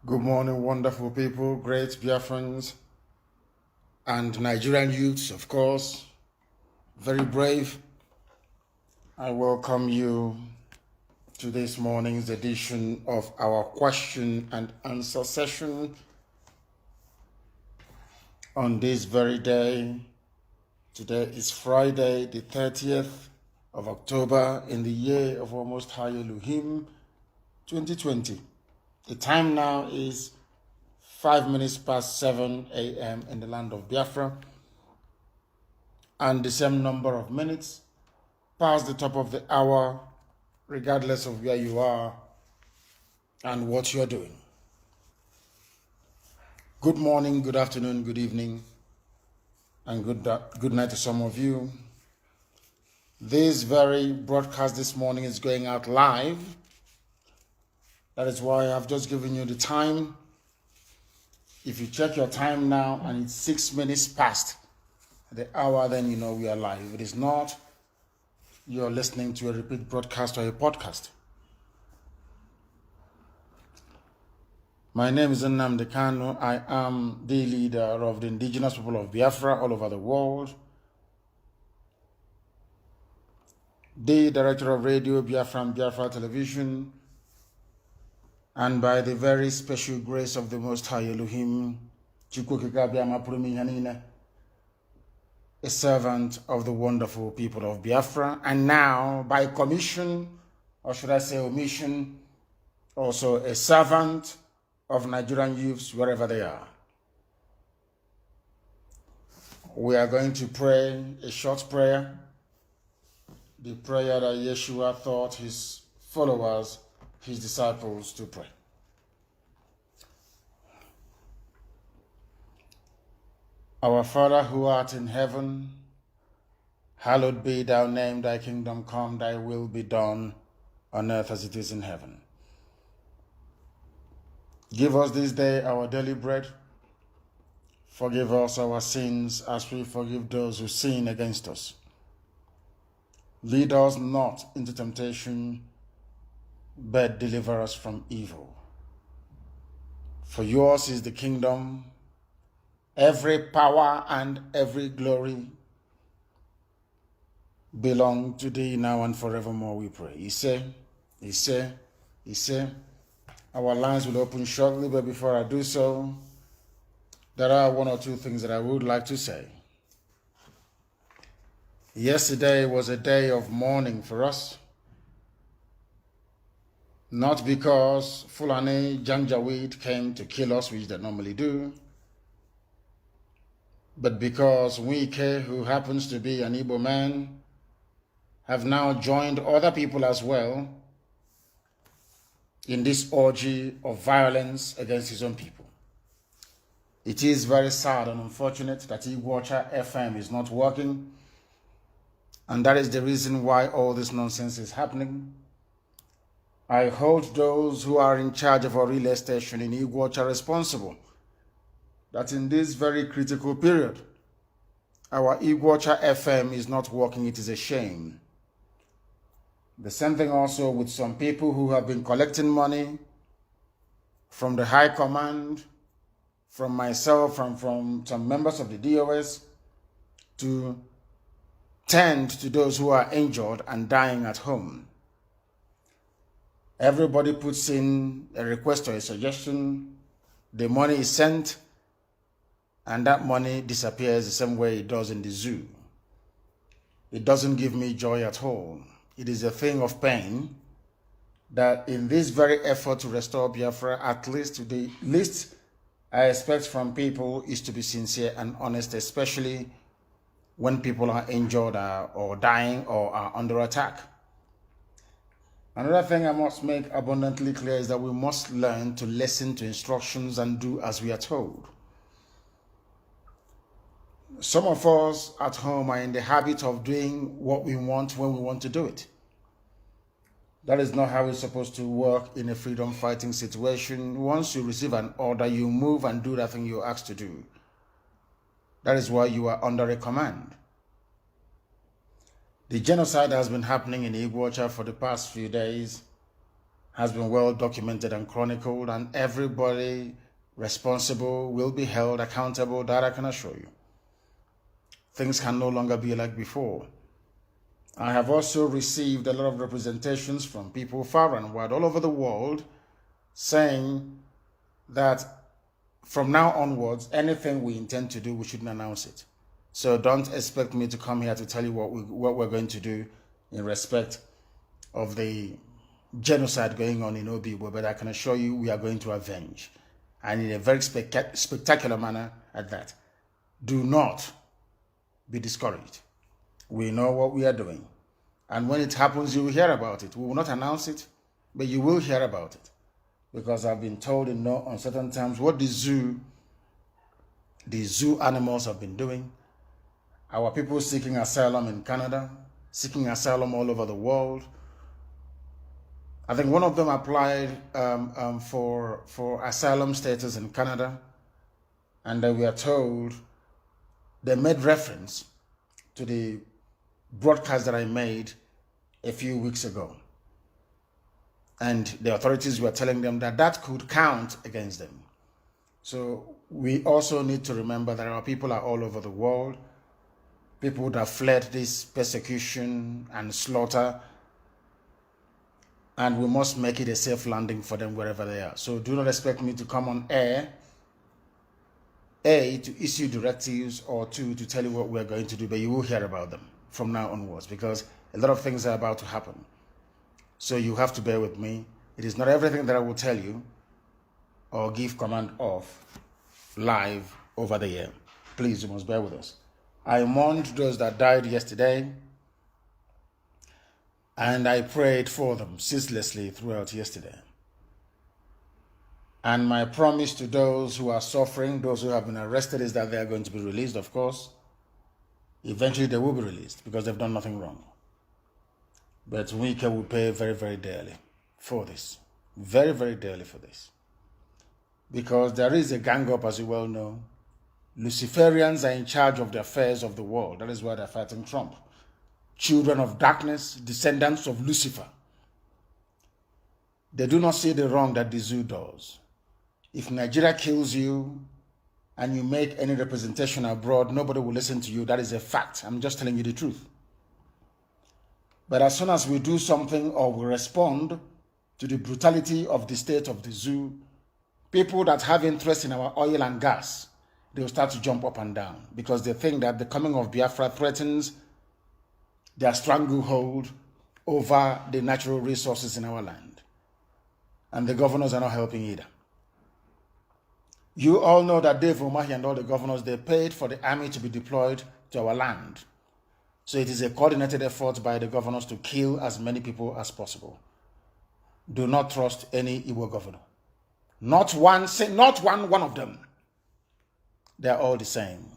Good morning, wonderful people, great Biafrans, and Nigerian youths, of course, very brave. I welcome you to this morning's edition of our question and answer session on this very day. Today is Friday, the 30th of October in the year of our Most High Elohim, 2020. The time now is 5 minutes past 7 a.m. in the land of Biafra, and the same number of minutes past the top of the hour, regardless of where you are and what you're doing. Good morning, good afternoon, good evening, and good night to some of you. This very broadcast this morning is going out live. That is why I've just given you the time. If you check your time now and it's 6 minutes past the hour, then you know we are live. If it is not, you're listening to a repeat broadcast or a podcast. My name is Nnamdi. I am the leader of the indigenous people of Biafra all over the world, the director of radio Biafra and Biafra Television, and by the very special grace of the Most High Elohim, a servant of the wonderful people of Biafra, and now by commission, or should I say omission, also a servant of Nigerian youths wherever they are. We are going to pray a short prayer, the prayer that Yeshua taught his followers, his disciples, to pray. Our Father who art in heaven, hallowed be thy name, thy kingdom come, thy will be done on earth as it is in heaven. Give us this day our daily bread. Forgive us our sins as we forgive those who sin against us. Lead us not into temptation, but deliver us from evil. For yours is the kingdom, every power and every glory belong to thee now and forevermore, we pray. He said, our lines will open shortly, but before I do so, there are one or two things that I would like to say. Yesterday was a day of mourning for us, not because Fulani Janjaweed came to kill us, which they normally do, but because Wike, who happens to be an Igbo man, have now joined other people as well in this orgy of violence against his own people. It is very sad and unfortunate that Igwacha FM is not working, and that is the reason why all this nonsense is happening. I hold those who are in charge of our relay station in Igwacha responsible that in this very critical period, our Igwacha FM is not working. It is a shame. The same thing also with some people who have been collecting money from the high command, from myself, from some members of the DOS, to tend to those who are injured and dying at home. Everybody puts in a request or a suggestion, the money is sent, and that money disappears the same way it does in the zoo. It doesn't give me joy at all. It is a thing of pain that in this very effort to restore Biafra, at least the least I expect from people is to be sincere and honest, especially when people are injured or dying or are under attack. Another thing I must make abundantly clear is that we must learn to listen to instructions and do as we are told. Some of us at home are in the habit of doing what we want when we want to do it. That is not how it's supposed to work in a freedom fighting situation. Once you receive an order, you move and do that thing you're asked to do. That is why you are under a command. The genocide that has been happening in Igwacha for the past few days has been well documented and chronicled, and everybody responsible will be held accountable, that I can assure you. Things can no longer be like before. I have also received a lot of representations from people far and wide all over the world saying that from now onwards, anything we intend to do, we shouldn't announce it. So don't expect me to come here to tell you what we're going to do in respect of the genocide going on in Obibo, but I can assure you we are going to avenge, and in a very spectacular manner at that. Do not be discouraged. We know what we are doing, and when it happens, you will hear about it. We will not announce it, but you will hear about it, because I've been told in no uncertain terms what the zoo animals have been doing. Our people seeking asylum in Canada, seeking asylum all over the world. I think one of them applied for asylum status in Canada, and we are told they made reference to the broadcast that I made a few weeks ago. And the authorities were telling them that that could count against them. So we also need to remember that our people are all over the world. People that fled this persecution and slaughter, and we must make it a safe landing for them wherever they are. So do not expect me to come on air, A, to issue directives, or 2, to tell you what we're going to do, but you will hear about them from now onwards, because a lot of things are about to happen. So you have to bear with me. It is not everything that I will tell you or give command of live over the air. Please, you must bear with us. I mourned those that died yesterday, and I prayed for them ceaselessly throughout yesterday. And my promise to those who are suffering, those who have been arrested, is that they are going to be released, of course. Eventually they will be released because they've done nothing wrong. But we will pay very, very dearly for this. Very, very dearly for this. Because there is a gang up, as you well know. Luciferians are in charge of the affairs of the world. That is why they're fighting Trump. Children of darkness, descendants of Lucifer. They do not see the wrong that the zoo does. If Nigeria kills you and you make any representation abroad, nobody will listen to you. That is a fact. I'm just telling you the truth. But as soon as we do something or we respond to the brutality of the state of the zoo, people that have interest in our oil and gas, they will start to jump up and down because they think that the coming of Biafra threatens their stranglehold over the natural resources in our land. And the governors are not helping either. You all know that Dave Umahi and all the governors, they paid for the army to be deployed to our land. So it is a coordinated effort by the governors to kill as many people as possible. Do not trust any Igbo governor. Not one of them. They are all the same.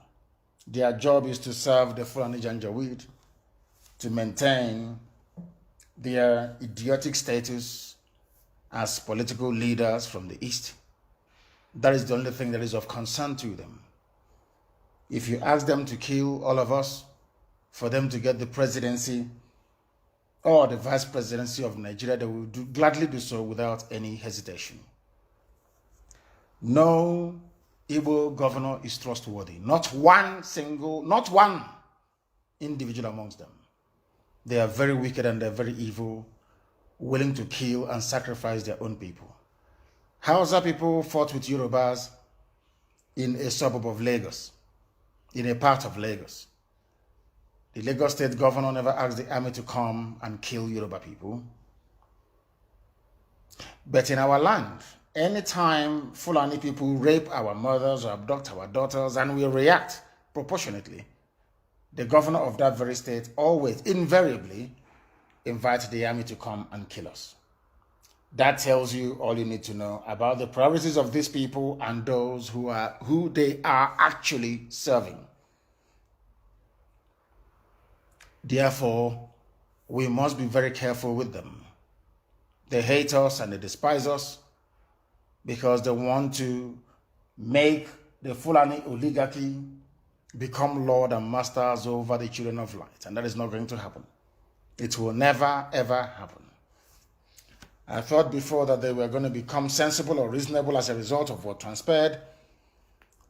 Their job is to serve the Fulani Janjaweed, to maintain their idiotic status as political leaders from the East. That is the only thing that is of concern to them. If you ask them to kill all of us for them to get the presidency or the vice presidency of Nigeria, they will gladly do so without any hesitation. No Igbo governor is trustworthy. Not one individual amongst them. They are very wicked and they're very evil, willing to kill and sacrifice their own people. Hausa people fought with Yorubas in a suburb of Lagos, in a part of Lagos. The Lagos state governor never asked the army to come and kill Yoruba people. But in our land, anytime Fulani people rape our mothers or abduct our daughters and we react proportionately, the governor of that very state always, invariably, invites the army to come and kill us. That tells you all you need to know about the priorities of these people and those who they are actually serving. Therefore, we must be very careful with them. They hate us and they despise us because they want to make the Fulani oligarchy become lord and masters over the children of light. And that is not going to happen. It will never, ever happen. I thought before that they were going to become sensible or reasonable as a result of what transpired.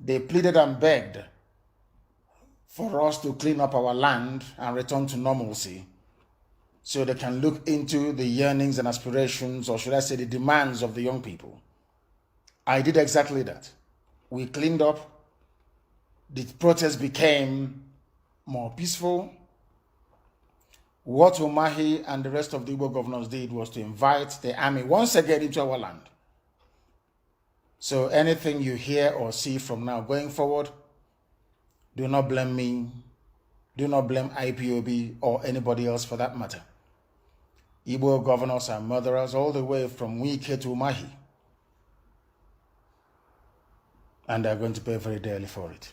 They pleaded and begged for us to clean up our land and return to normalcy so they can look into the yearnings and aspirations, or should I say the demands of the young people. I did exactly that. We cleaned up. The protest became more peaceful. What Umahi and the rest of the Igbo governors did was to invite the army once again into our land. So anything you hear or see from now going forward, do not blame me. Do not blame IPOB or anybody else for that matter. Igbo governors are murderers all the way from Wike to Umahi. And they're going to pay very dearly for it.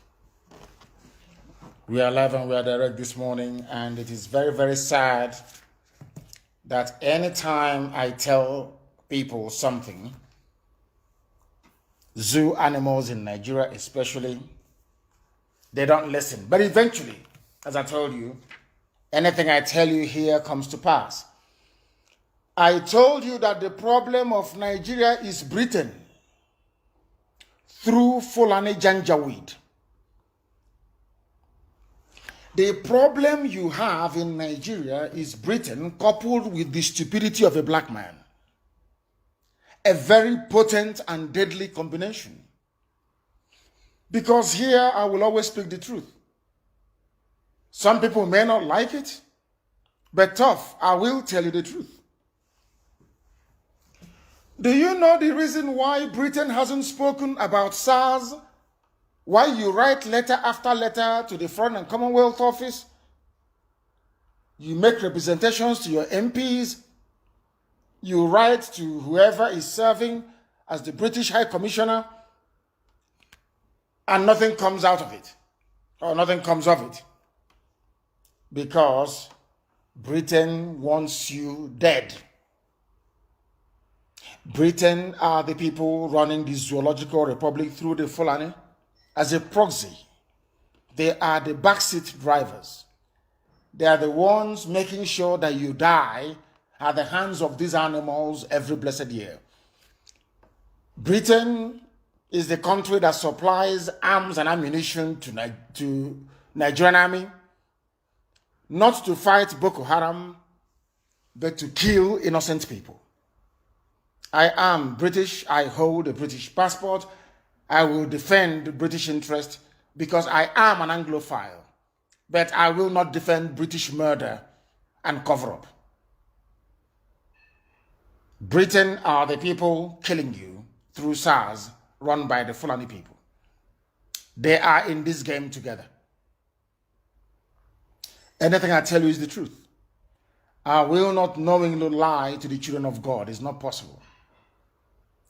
We are live and we are direct this morning, and it is very, very sad that anytime I tell people something, zoo animals in Nigeria especially, they don't listen. But eventually, as I told you, anything I tell you here comes to pass. I told you that the problem of Nigeria is Britain through Fulani Janjaweed. The problem you have in Nigeria is Britain coupled with the stupidity of a black man. A very potent and deadly combination. Because here I will always speak the truth. Some people may not like it, but tough, I will tell you the truth. Do you know the reason why Britain hasn't spoken about SARS? Why you write letter after letter to the Foreign and Commonwealth Office? You make representations to your MPs. You write to whoever is serving as the British High Commissioner, and nothing comes out of it, or nothing comes of it, because Britain wants you dead. Britain are the people running the Zoological Republic through the Fulani as a proxy. They are the backseat drivers. They are the ones making sure that you die at the hands of these animals every blessed year. Britain is the country that supplies arms and ammunition to Nigerian army, not to fight Boko Haram, but to kill innocent people. I am British. I hold a British passport. I will defend British interest because I am an Anglophile. But I will not defend British murder and cover-up. Britain are the people killing you through SARS run by the Fulani people. They are in this game together. Anything I tell you is the truth. I will not knowingly lie to the children of God. It's not possible.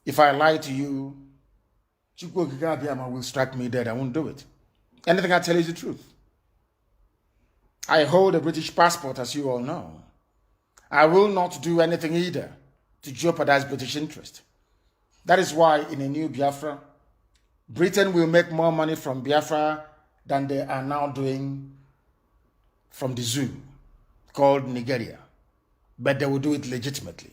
If I lie to you, Chukwu will strike me dead. I won't do it. Anything I tell you is the truth. I hold a British passport, as you all know. I will not do anything either to jeopardize British interest. That is why in a new Biafra, Britain will make more money from Biafra than they are now doing from the zoo called Nigeria. But they will do it legitimately.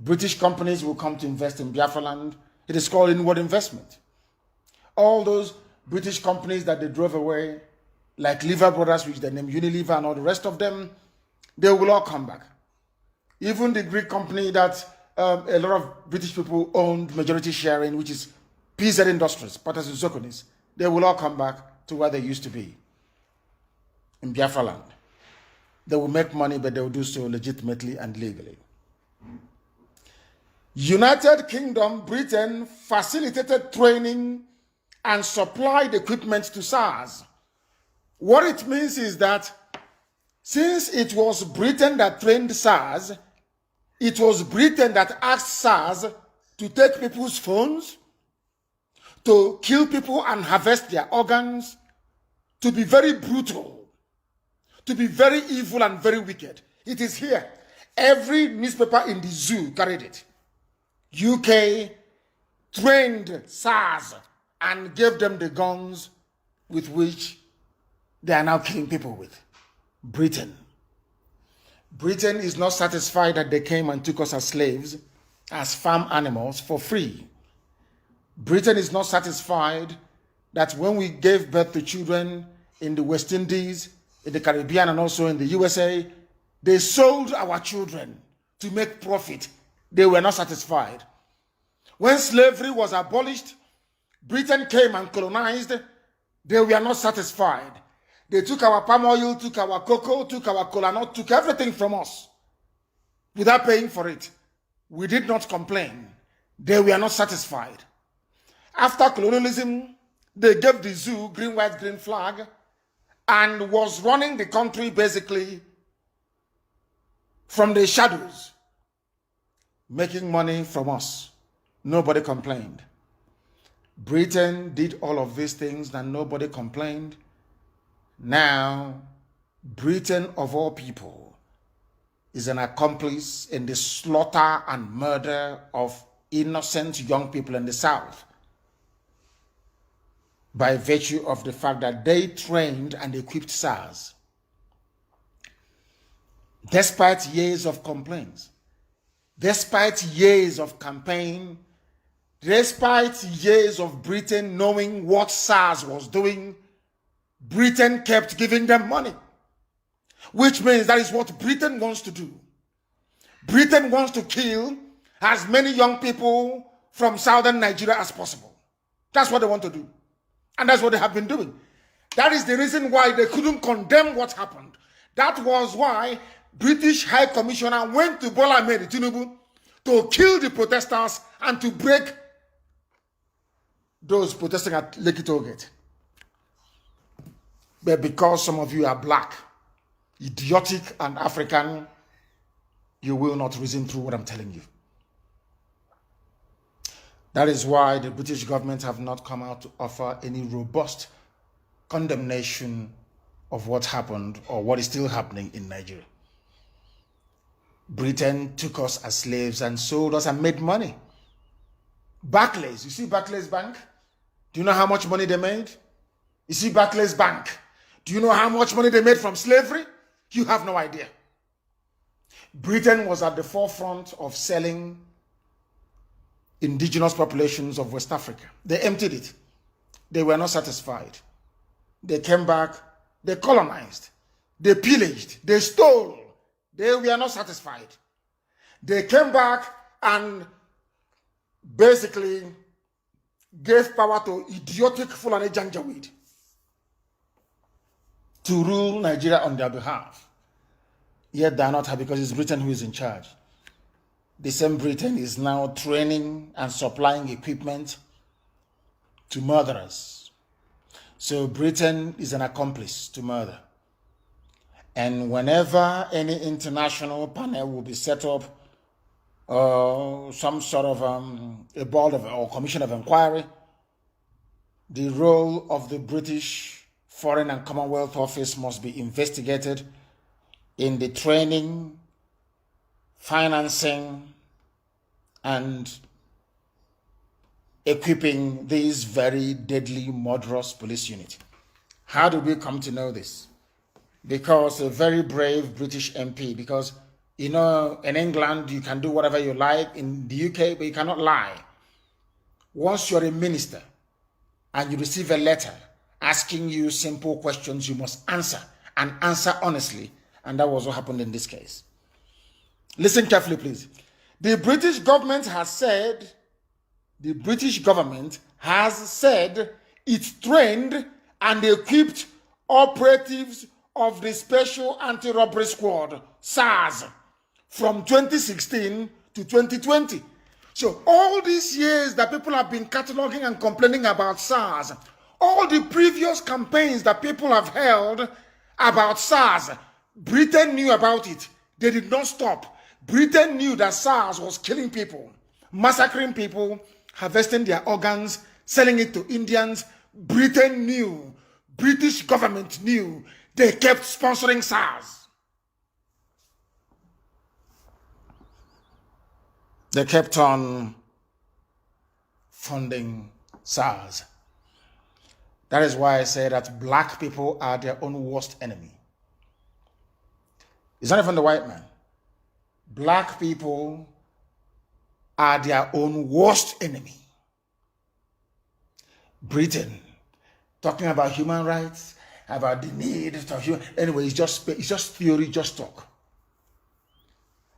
British companies will come to invest in Biafra land. It is called inward investment. All those British companies that they drove away, like Lever Brothers, which they named Unilever, and all the rest of them, they will all come back. Even the Greek company that a lot of British people owned majority share in, which is PZ Industries, Patas Zokonis, they will all come back to where they used to be, in Biafra land. They will make money, but they will do so legitimately and legally. United Kingdom, Britain facilitated training and supplied equipment to SARS. What it means is that since it was Britain that trained SARS, it was Britain that asked SARS to take people's phones, to kill people and harvest their organs, to be very brutal, to be very evil and very wicked. It is here. Every newspaper in the zoo carried it. UK trained SARS and gave them the guns with which they are now killing people with. Britain. Britain is not satisfied that they came and took us as slaves, as farm animals for free. Britain is not satisfied that when we gave birth to children in the West Indies, in the Caribbean, and also in the USA, they sold our children to make profit. They were not satisfied. When slavery was abolished, Britain came and colonized. They were not satisfied. They took our palm oil, took our cocoa, took our cola nut, took everything from us without paying for it. We did not complain. They were not satisfied. After colonialism, they gave the zoo green, white, green flag and was running the country basically from the shadows, making money from us. Nobody complained. Britain did all of these things and nobody complained. Now, Britain of all people is an accomplice in the slaughter and murder of innocent young people in the South by virtue of the fact that they trained and equipped SARS. Despite years of complaints, despite years of campaign, despite years of Britain knowing what SARS was doing, Britain kept giving them money, which means that is what Britain wants to do. Britain wants to kill as many young people from southern Nigeria as possible. That's what they want to do. And that's what they have been doing. That is the reason why they couldn't condemn what happened. That was why British High Commissioner went to Bola Ahmed Tinubu to kill the protesters and to break those protesting at Lekki Toll Gate. But because some of you are black, idiotic and African, you will not reason through what I'm telling you. That is why the British government have not come out to offer any robust condemnation of what happened or what is still happening in Nigeria. Britain took us as slaves and sold us and made money. Barclays, you see Barclays Bank? Do you know how much money they made? You see Barclays Bank? Do you know how much money they made from slavery? You have no idea. Britain was at the forefront of selling indigenous populations of West Africa. They emptied it. They were not satisfied. They came back, they colonized, they pillaged, they stole. They were not satisfied. They came back and basically gave power to idiotic Fulani Janjaweed to rule Nigeria on their behalf. Yet they are not happy because it's Britain who is in charge. The same Britain is now training and supplying equipment to murderers. So Britain is an accomplice to murder. And whenever any international panel will be set up, some sort of a board of, or commission of inquiry, the role of the British Foreign and Commonwealth Office must be investigated in the training, financing, and equipping these very deadly, murderous police units. How did we come to know this? Because a very brave British MP, because you know, in England, you can do whatever you like, in the UK, but you cannot lie. Once you're a minister and you receive a letter asking you simple questions, you must answer, and answer honestly. And that was what happened in this case. Listen carefully, please. The British government has said it trained and equipped operatives of the Special Anti-Robbery Squad, SARS, from 2016 to 2020. So all these years that people have been cataloging and complaining about SARS, all the previous campaigns that people have held about SARS, Britain knew about it. They did not stop. Britain knew that SARS was killing people, massacring people, harvesting their organs, selling it to Indians. Britain knew. British government knew. They kept sponsoring SARS. They kept on funding SARS. That is why I say that black people are their own worst enemy. It's not even the white man. Black people are their own worst enemy. Britain, talking about human rights, about the need of human. Anyway, it's just theory, just talk.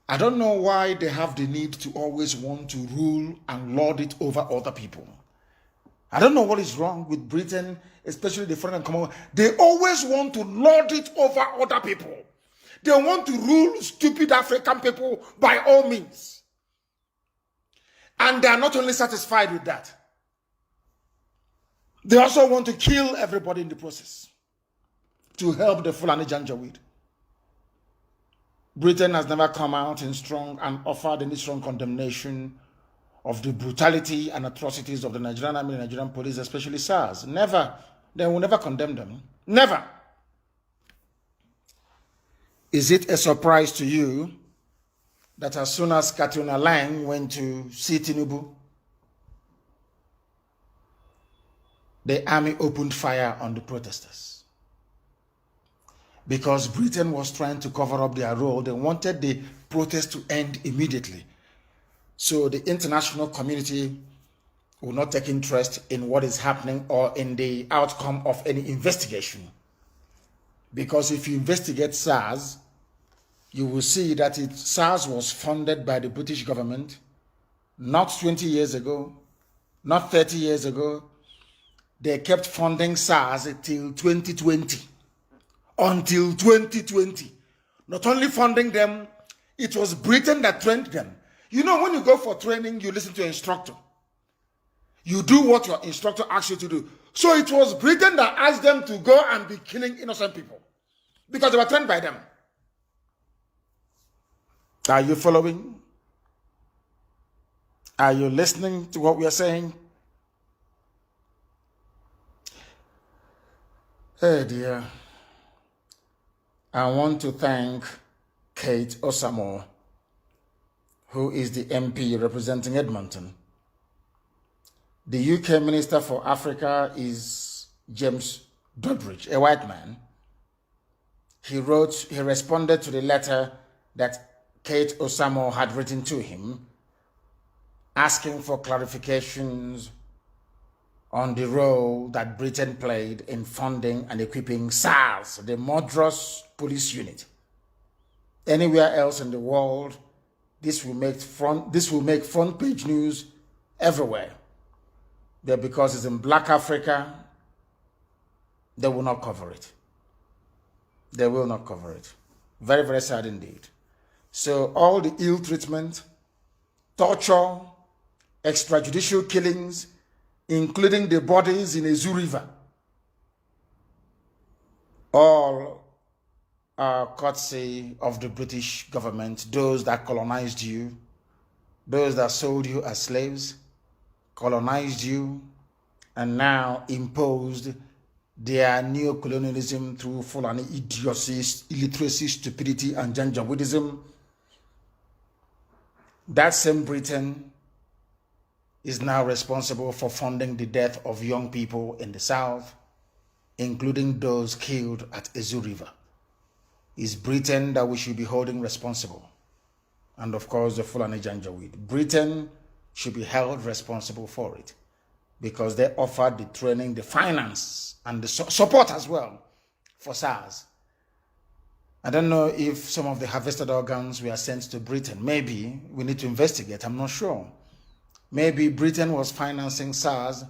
I don't know why they have the need to always want to rule and lord it over other people. I don't know what is wrong with Britain, especially the foreign and Commonwealth. They always want to lord it over other people. They want to rule stupid African people by all means. And they are not only satisfied with that, they also want to kill everybody in the process to help the Fulani Janjaweed. Britain has never come out in strong and offered any strong condemnation of the brutality and atrocities of the Nigerian army and Nigerian police, especially SARS. Never. They will never condemn them. Never. Is it a surprise to you that as soon as Kanu'S went to see Tinubu, the army opened fire on the protesters? Because Britain was trying to cover up their role. They wanted the protest to end immediately. So the international community will not take interest in what is happening or in the outcome of any investigation. Because if you investigate SARS, you will see that SARS was funded by the British government not 20 years ago, not 30 years ago. They kept funding SARS till 2020. Until 2020. Not only funding them, it was Britain that trained them. You know, when you go for training, you listen to an instructor. You do what your instructor asks you to do. So it was Britain that asked them to go and be killing innocent people. Because they were trained by them. Are you following? Are you listening to what we are saying? Hey dear. I want to thank Kate Osamo, who is the MP representing Edmonton. The UK Minister for Africa is James Doddridge, a white man. He responded to the letter that Kate Osamo had written to him, asking for clarifications on the role that Britain played in funding and equipping SARS, the murderous police unit. Anywhere else in the world, this will make front page news everywhere. But because it's in Black Africa, they will not cover it. They will not cover it. Very, very sad indeed. So all the ill treatment, torture, extrajudicial killings, including the bodies in Azu River, all are courtesy of the British government, those that colonized you, those that sold you as slaves, colonized you, and now imposed their neo-colonialism through Fulani idiocy, illiteracy, stupidity, and Janjaweedism. That same Britain is now responsible for funding the death of young people in the South, including those killed at Azu River. It's Britain that we should be holding responsible. And of course, the Fulani Janjaweed. Britain should be held responsible for it because they offered the training, the finance, and the support as well for SARS. I don't know if some of the harvested organs were sent to Britain. Maybe we need to investigate. I'm not sure. Maybe Britain was financing SARS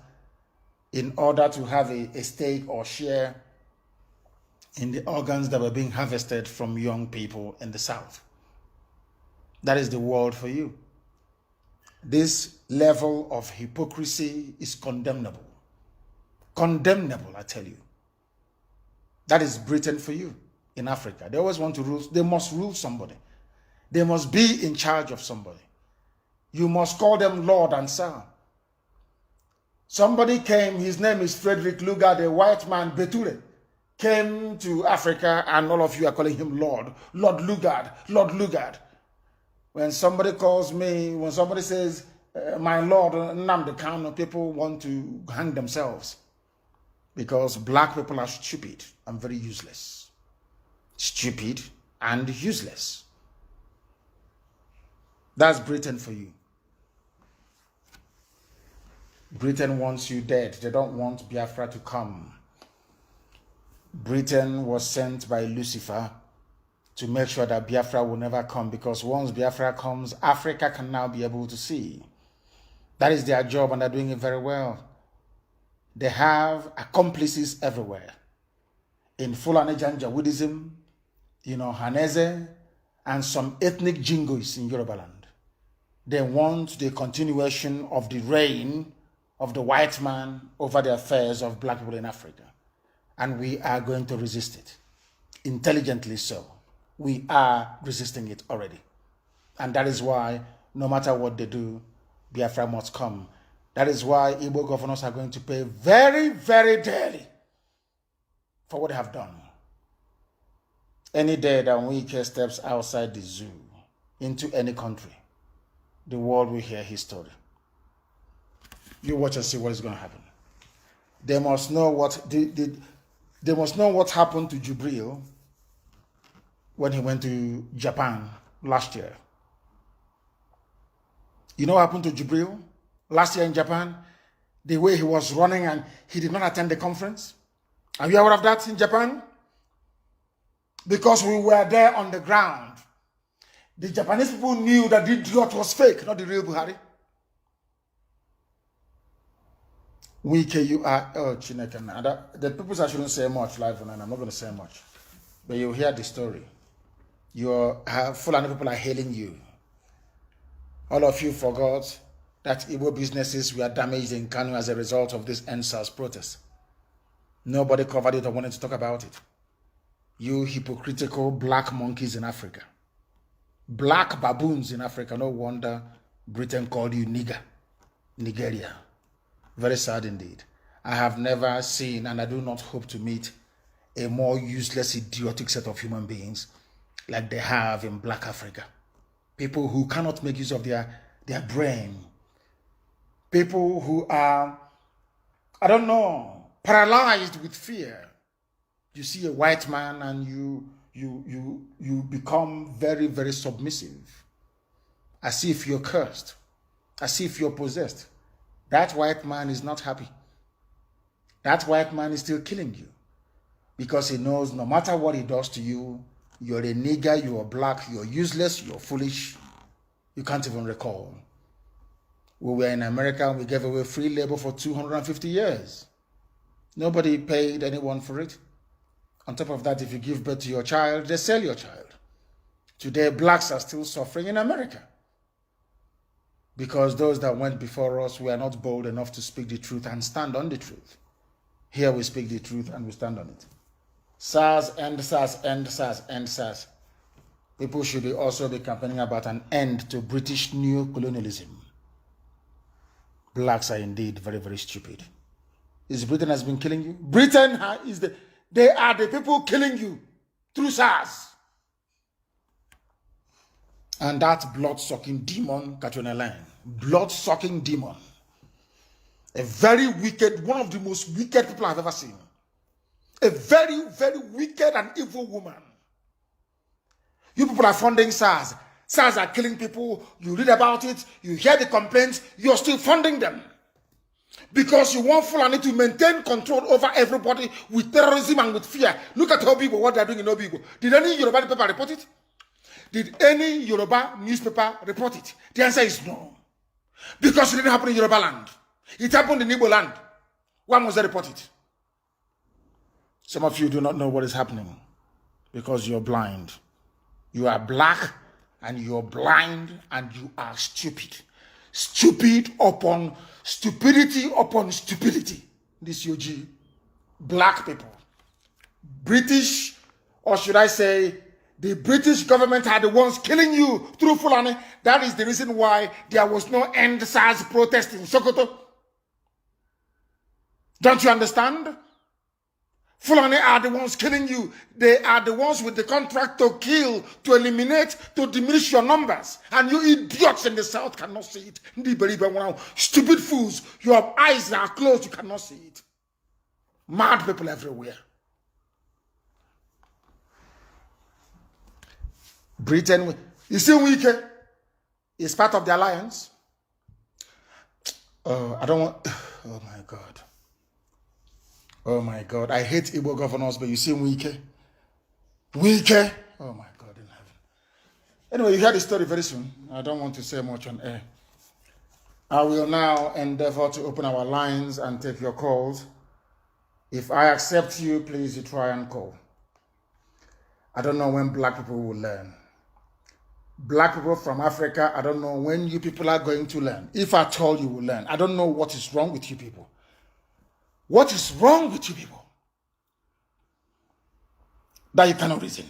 in order to have a stake or share in the organs that were being harvested from young people in the South. That is the world for you. This level of hypocrisy is condemnable. Condemnable, I tell you. That is Britain for you in Africa. They always want to rule. They must rule somebody. They must be in charge of somebody. You must call them Lord and Sir. Somebody came, his name is Frederick Lugard, a white man, Beture, came to Africa, and all of you are calling him Lord. Lord Lugard, Lord Lugard. When somebody calls me, when somebody says, my Lord, Nnamdi, people want to hang themselves because black people are stupid and very useless. Stupid, and useless. That's Britain for you. Britain wants you dead. They don't want Biafra to come. Britain was sent by Lucifer to make sure that Biafra will never come, because once Biafra comes, Africa can now be able to see. That is their job, and they're doing it very well. They have accomplices everywhere. In Fulani Janjaweedism, Hanese, and some ethnic jingoes in Yoruba land. They want the continuation of the reign of the white man over the affairs of black people in Africa. And we are going to resist it. Intelligently so. We are resisting it already. And that is why, no matter what they do, Biafra must come. That is why Igbo governors are going to pay very, very dearly for what they have done. Any day that Wike steps outside the zoo into any country, the world will hear his story. You watch and see what is going to happen. They must know what they must know what happened to Jubril when he went to Japan last year. You know what happened to Jubril last year in Japan? The way he was running and he did not attend the conference. Are you aware of that in Japan? Because we were there on the ground. The Japanese people knew that the idiot was fake, not the real Buhari. Wike, you are, Chineke. The people I shouldn't say much live, and I'm not going to say much. But you'll hear the story. Fulani people are hailing you. All of you forgot that Igbo businesses were damaged in Kanu as a result of this NSAS protest. Nobody covered it or wanted to talk about it. You hypocritical black monkeys in Africa. Black baboons in Africa. No wonder Britain called you nigger. Nigeria. Very sad indeed. I have never seen, and I do not hope to meet, a more useless, idiotic set of human beings like they have in Black Africa. People who cannot make use of their brain. People who are, paralyzed with fear. You see a white man and you become very, very submissive. As if you're cursed. As if you're possessed. That white man is not happy. That white man is still killing you. Because he knows no matter what he does to you, you're a nigger, you're black, you're useless, you're foolish. You can't even recall. We were in America and we gave away free labor for 250 years. Nobody paid anyone for it. On top of that, if you give birth to your child, they sell your child. Today, blacks are still suffering in America. Because those that went before us were not bold enough to speak the truth and stand on the truth. Here we speak the truth and we stand on it. SARS, end SARS, end SARS, end SARS. People should also be campaigning about an end to British neo-colonialism. Blacks are indeed very, very stupid. Is Britain has been killing you? Britain they are the people killing you through SARS. And that blood-sucking demon, Kanu'S, blood-sucking demon. A very wicked, one of the most wicked people I've ever seen. A very, very wicked and evil woman. You people are funding SARS. SARS are killing people. You read about it. You hear the complaints. You're still funding them. Because you want Fulani to maintain control over everybody with terrorism and with fear. Look at Obibo, what they're doing in Obibo. Did any Yoruba paper report it? Did any Yoruba newspaper report it? The answer is no. Because it didn't happen in Yoruba land. It happened in Igbo land. When was they reported? Some of you do not know what is happening because you're blind. You are black and you're blind and you are stupid. Stupid upon stupidity upon stupidity. This UG. Black people. British, or should I say, the British government are the ones killing you through Fulani. That is the reason why there was no end SARS protest in Sokoto. Don't you understand? Fulani are the ones killing you. They are the ones with the contract to kill, to eliminate, to diminish your numbers. And you idiots in the south cannot see it. Stupid fools. Your eyes are closed. You cannot see it. Mad people everywhere. Britain, you see, Wike is part of the alliance. Oh, I don't want. Oh my God. Oh my God. I hate Igbo governors, but you see, Wike. Wike. Oh my God in heaven. Anyway, you hear the story very soon. I don't want to say much on air. I will now endeavor to open our lines and take your calls. If I accept you, please you try and call. I don't know when black people will learn. Black people from Africa, I don't know when you people are going to learn. If at all you will learn. I don't know what is wrong with you people. What is wrong with you people? That you cannot reason.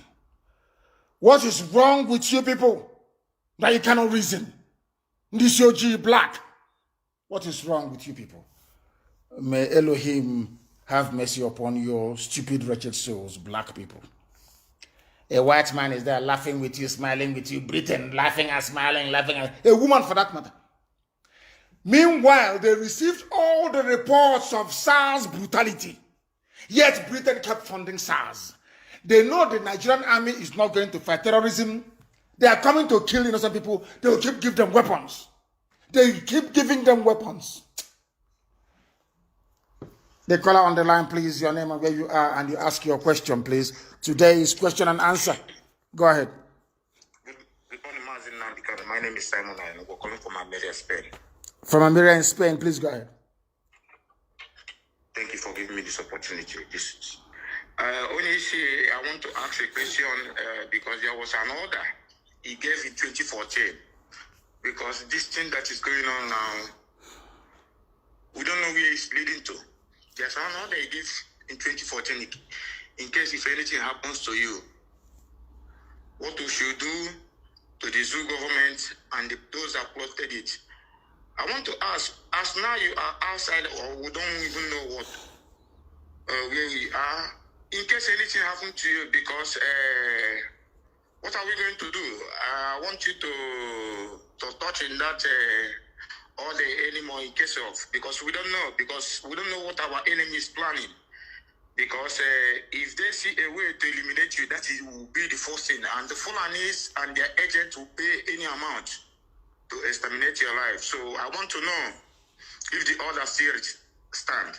What is wrong with you people? That you cannot reason. This OG black. What is wrong with you people? May Elohim have mercy upon your stupid, wretched souls, black people. A white man is there laughing with you, smiling with you, Britain laughing and smiling, laughing at a woman for that matter. Meanwhile, they received all the reports of SARS brutality. Yet Britain kept funding SARS. They know the Nigerian army is not going to fight terrorism. They are coming to kill innocent people. They will keep giving them weapons. They keep giving them weapons. The caller on the line, please, your name and where you are, and you ask your question, please. Today is question and answer. Go ahead. Good morning, Nnamdi. My name is Simon, and we're calling from Almeria, Spain. From Almeria in Spain, please go ahead. Thank you for giving me this opportunity. I want to ask a question because there was an order he gave in 2014. Because this thing that is going on now, we don't know where it's leading to. There's an order he gave in 2014 in case if anything happens to you. What we should do to the zoo government and those that plotted it. I want to ask, as now you are outside or we don't even know where we are, in case anything happens to you, because what are we going to do? I want you to touch in that all the anymore in case of, because we don't know what our enemy is planning. Because if they see a way to eliminate you, that will be the first thing. And the Fulanis and their agents will pay any amount to exterminate your life. So I want to know if the order still stand.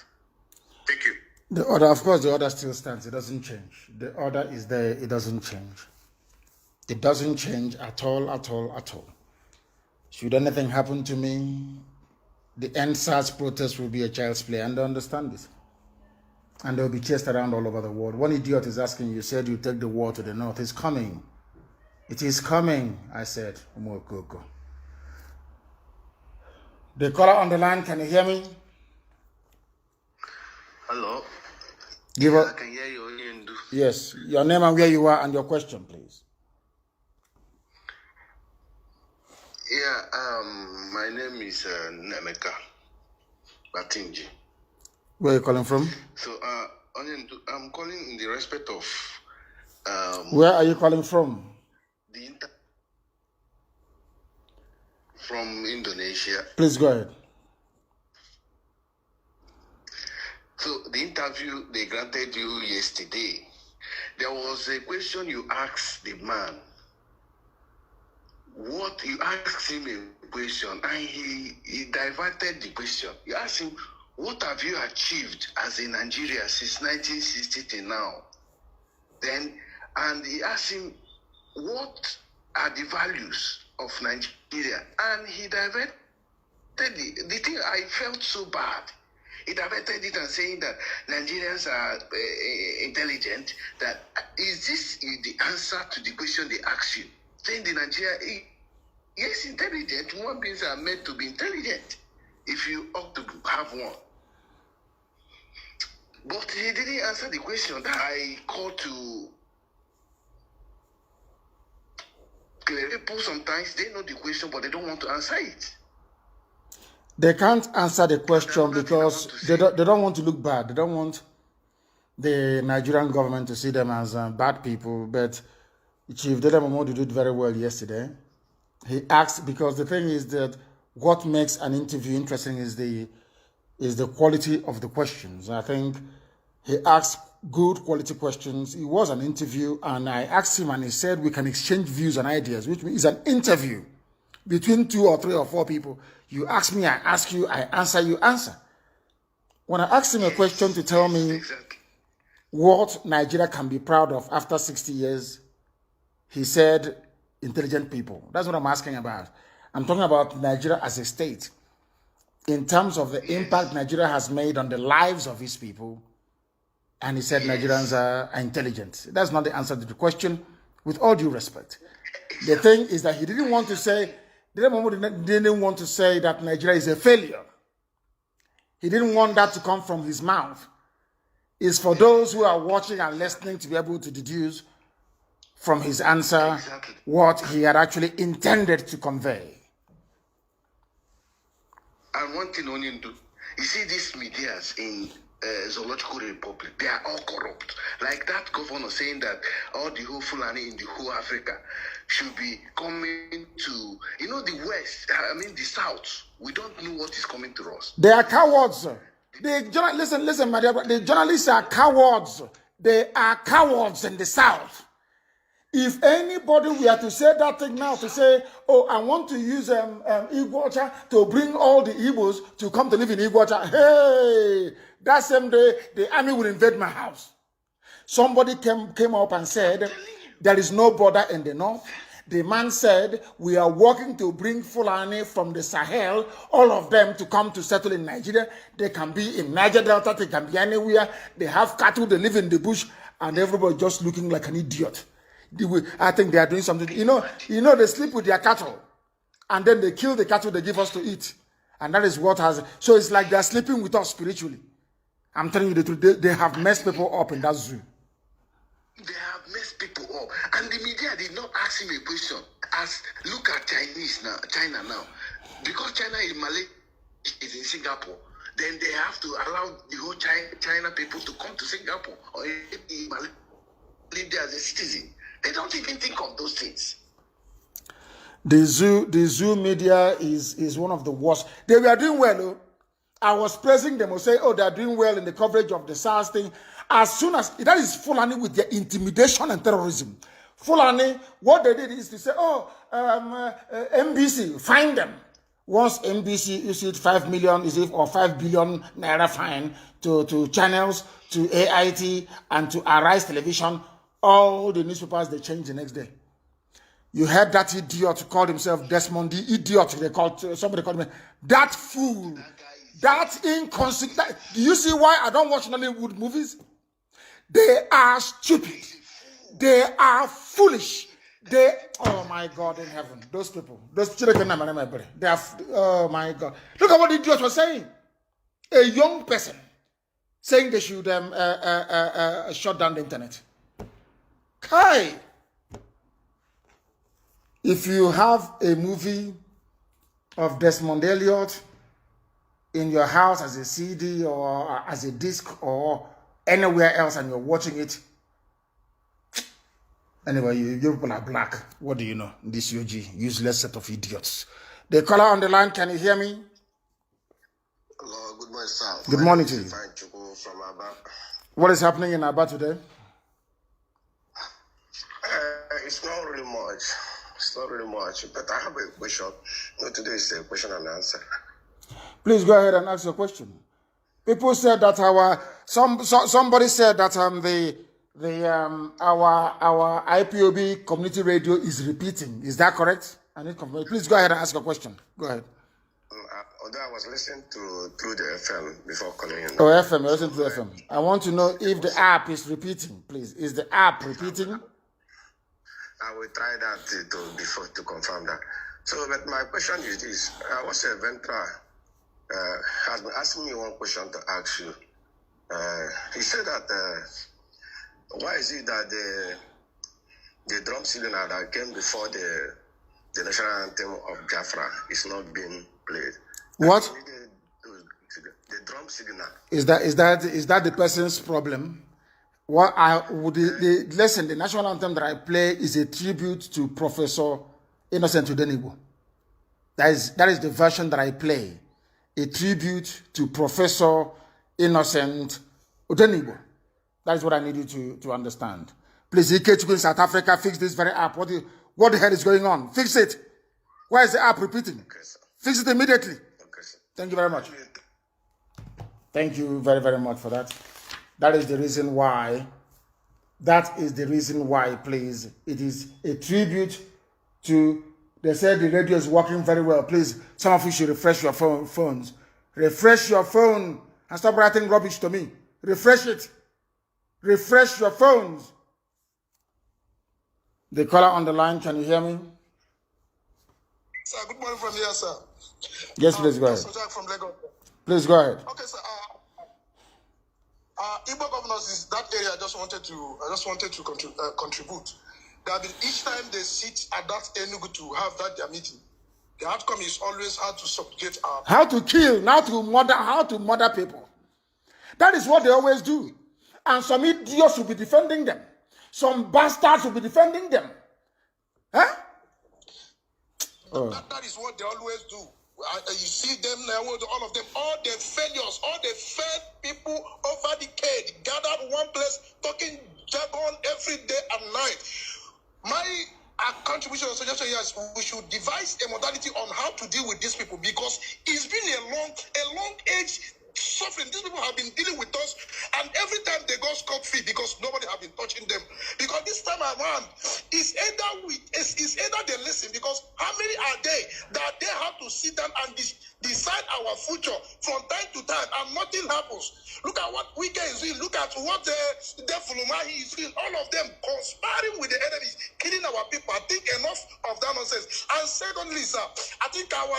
Thank you. The order, of course, the order still stands. It doesn't change. The order is there. It doesn't change. It doesn't change at all, at all, at all. Should anything happen to me, the end SARS protest will be a child's play. And they understand this. And they'll be chased around all over the world. One idiot is asking, you said you take the war to the north. It's coming. It is coming, I said. The caller on the line, can you hear me? Hello. I can hear you. Yes. Your name and where you are and your question, please. Yeah, my name is Nemeka Batinji. Where are you calling from? So, I'm calling in the respect of... where are you calling from? From Indonesia. Please go ahead. So, the interview they granted you yesterday, there was a question you asked the man. What you asked him a question and he diverted the question. You asked him, what have you achieved as a Nigeria since 1960 till now? And he asked him, what are the values of Nigeria? And he diverted the thing. I felt so bad. He diverted it and saying that Nigerians are intelligent. That is this the answer to the question they asked you? Saying the Nigeria, yes, intelligent. Human beings are meant to be intelligent. If you ought to have one. But he didn't answer the question that I called to. People sometimes they know the question, but they don't want to answer it. They can't answer the question because they don't want to look bad. They don't want the Nigerian government to see them as bad people. But Chief Dele Momodu did very well yesterday. He asked, because the thing is that what makes an interview interesting is the quality of the questions. I think he asked good quality questions. It was an interview, and I asked him, and he said we can exchange views and ideas, which means it's an interview between 2 or 3 or 4 people. You ask me, I ask you, I answer, you answer. When I asked him a question to tell me what Nigeria can be proud of after 60 years, he said intelligent people. That's what I'm asking about. I'm talking about Nigeria as a state in terms of the impact Nigeria has made on the lives of his people. And he said Nigerians are intelligent. That's not the answer to the question, with all due respect. The thing is that he didn't want to say, didn't want to say that Nigeria is a failure. He didn't want that to come from his mouth. It's for those who are watching and listening to be able to deduce from his answer what he had actually intended to convey. And one thing only do, you see these medias in Zoological Republic, they are all corrupt. Like that governor saying that all the whole Fulani in the whole Africa should be coming to, the West, the South. We don't know what is coming to us. They are cowards. Listen, my dear, the journalists are cowards. They are cowards in the South. If anybody were to say that thing now, to say, oh, I want to use Iguacha to bring all the Igbos to come to live in Iguacha, hey, that same day, the army will invade my house. Somebody came up and said, there is no border in the north. The man said, we are working to bring Fulani from the Sahel, all of them to come to settle in Nigeria. They can be in Niger Delta, they can be anywhere. They have cattle, they live in the bush, and everybody just looking like an idiot. I think they are doing something. They sleep with their cattle, and then they kill the cattle they give us to eat. And that is what has... So it's like they are sleeping with us spiritually. I'm telling you the truth. They have messed people up in that zoo. They have messed people up. And the media did not ask him a question. Look at China now. Because China is Malay, is in Singapore, then they have to allow the whole China people to come to Singapore or in Malay, live there as a citizen. They don't even think of those things. The zoo media is one of the worst. They were doing well, though. I was praising them or say, oh, they are doing well in the coverage of the SARS thing. As soon as that is Fulani with their intimidation and terrorism. Fulani, what they did is to say, NBC, find them. Once NBC issued 5 million or 5 billion naira fine to channels, to AIT, and to Arise Television, all the newspapers, they changed the next day. You heard that idiot called himself Desmond, the idiot, somebody called him, that fool, that inconsequent. Do you see why I don't watch Nollywood movies? They are stupid. They are foolish. Oh my God in heaven. Those people, those children, they are, oh my God. Look at what the idiot was saying. A young person saying they should shut down the internet. Kai. If you have a movie of Desmond Elliot in your house as a CD or as a disc or anywhere else and you're watching it, anyway, you people are black. What do you know? This UG, useless set of idiots. The caller on the line, can you hear me? Hello, good morning, sir. Good morning to you. From Aba. What is happening in Aba today? It's not really much. It's not really much, but I have a question. Today is a question and answer. Please go ahead and ask your question. People said that somebody said that our IPOB community radio is repeating. Is that correct? I need confirmation. Please go ahead and ask your question. Go ahead. Although I was listening through the FM before calling in. Oh, FM, you're listening to FM. I want to know if the app is repeating, please. Is the app repeating? I will try that to confirm that. So, but my question is this: what's a ventra has been asking me one question to ask you. He said that why is it that the drum signal that came before the national anthem of Biafra is not being played? What? The drum signal. Is that the person's problem? What listen, the national anthem that I play is a tribute to Professor Innocent Udenibo. That is the version that I play. A tribute to Professor Innocent Udenibo. That is what I need you to understand. Please, EK in South Africa, fix this very app. What the hell is going on? Fix it. Why is the app repeating? Okay, sir. Fix it immediately. Okay, sir. Thank you very much. Thank you very, very much for that. That is the reason why. That is the reason why, please. It is a tribute to, they said the radio is working very well. Please, some of you should refresh your phones. Refresh your phone and stop writing rubbish to me. Refresh it. Refresh your phones. The caller on the line, can you hear me? Sir, good morning from here, sir. Yes, please go ahead. From Lagos. Please go ahead. Okay, sir. Igbo governors is that area. I just wanted to contribute. That each time they sit at that Enugu to have their meeting, the outcome is always how to subjugate our. How to kill, how to murder people. That is what they always do. And some idiots will be defending them. Some bastards will be defending them. Huh? That is what they always do. You see them now, all of them, all their failures, all the failed people over decade gathered one place, talking jargon every day and night. My contribution or suggestion here is we should devise a modality on how to deal with these people, because it's been a long age suffering. These people have been dealing with us, and every time they go scot-free because nobody have been touching them. Because this time around, it's either they listen, because how many are they that they have to sit down and decide our future from time to time, and nothing happens. Look at what Wike is doing. Look at what the Fulumahi is doing. All of them conspiring with the enemies, killing our people. I think enough of that nonsense. And secondly, sir, I think our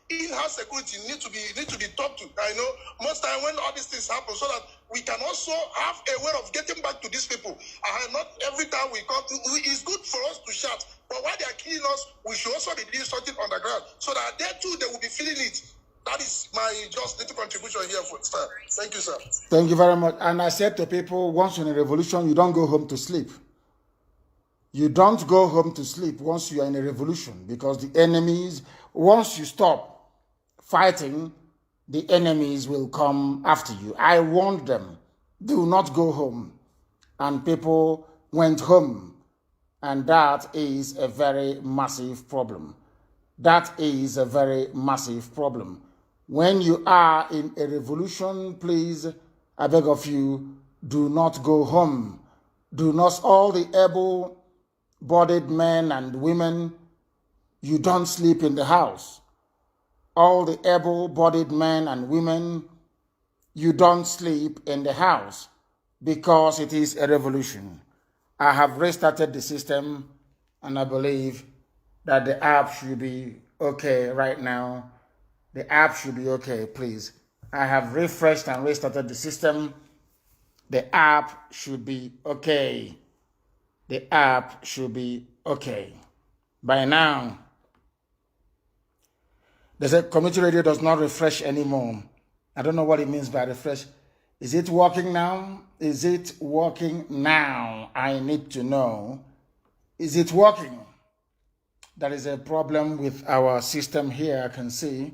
in-house security need to be talked to. I know most time when all these things happen, so that we can also have a way of getting back to these people. Not every time we come, it's good for us to shout, but while they are killing us, we should also be doing something on the ground, so that they too, they will be feeling it. That is my just little contribution here for sir. Thank you, sir. Thank you very much. And I said to people, once you're in a revolution, you don't go home to sleep. You don't go home to sleep once you are in a revolution, because the enemies, once you stop fighting, the enemies will come after you. I warned them, do not go home. And people went home. And that is a very massive problem. That is a very massive problem. When you are in a revolution, please, I beg of you, do not go home. Do not, all the able-bodied men and women, you don't sleep in the house. All the able-bodied men and women, you don't sleep in the house, because it is a revolution. I have restarted the system, and I believe that the app should be okay right now. The app should be okay, please. I have refreshed and restarted the system. The app should be okay. The app should be okay. By now, they said community radio does not refresh anymore. I don't know what it means by refresh. Is it working now? Is it working now? I need to know. Is it working? There is a problem with our system here, I can see.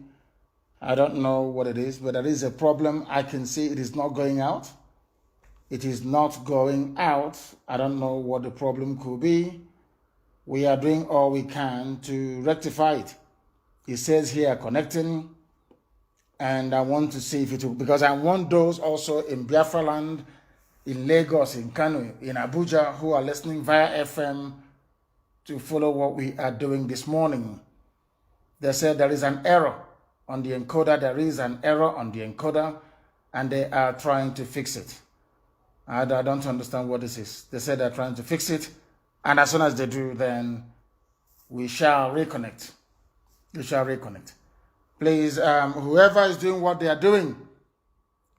I don't know what it is, but there is a problem. I can see it is not going out. It is not going out. I don't know what the problem could be. We are doing all we can to rectify it. It says here connecting, and I want to see if it will, because I want those also in Biafra land, in Lagos, in Kanu, in Abuja, who are listening via FM to follow what we are doing this morning. They said there is an error on the encoder. There is an error on the encoder, and they are trying to fix it. I don't understand what this is. They said they're trying to fix it, and as soon as they do, then we shall reconnect. We shall reconnect. Please, whoever is doing what they are doing,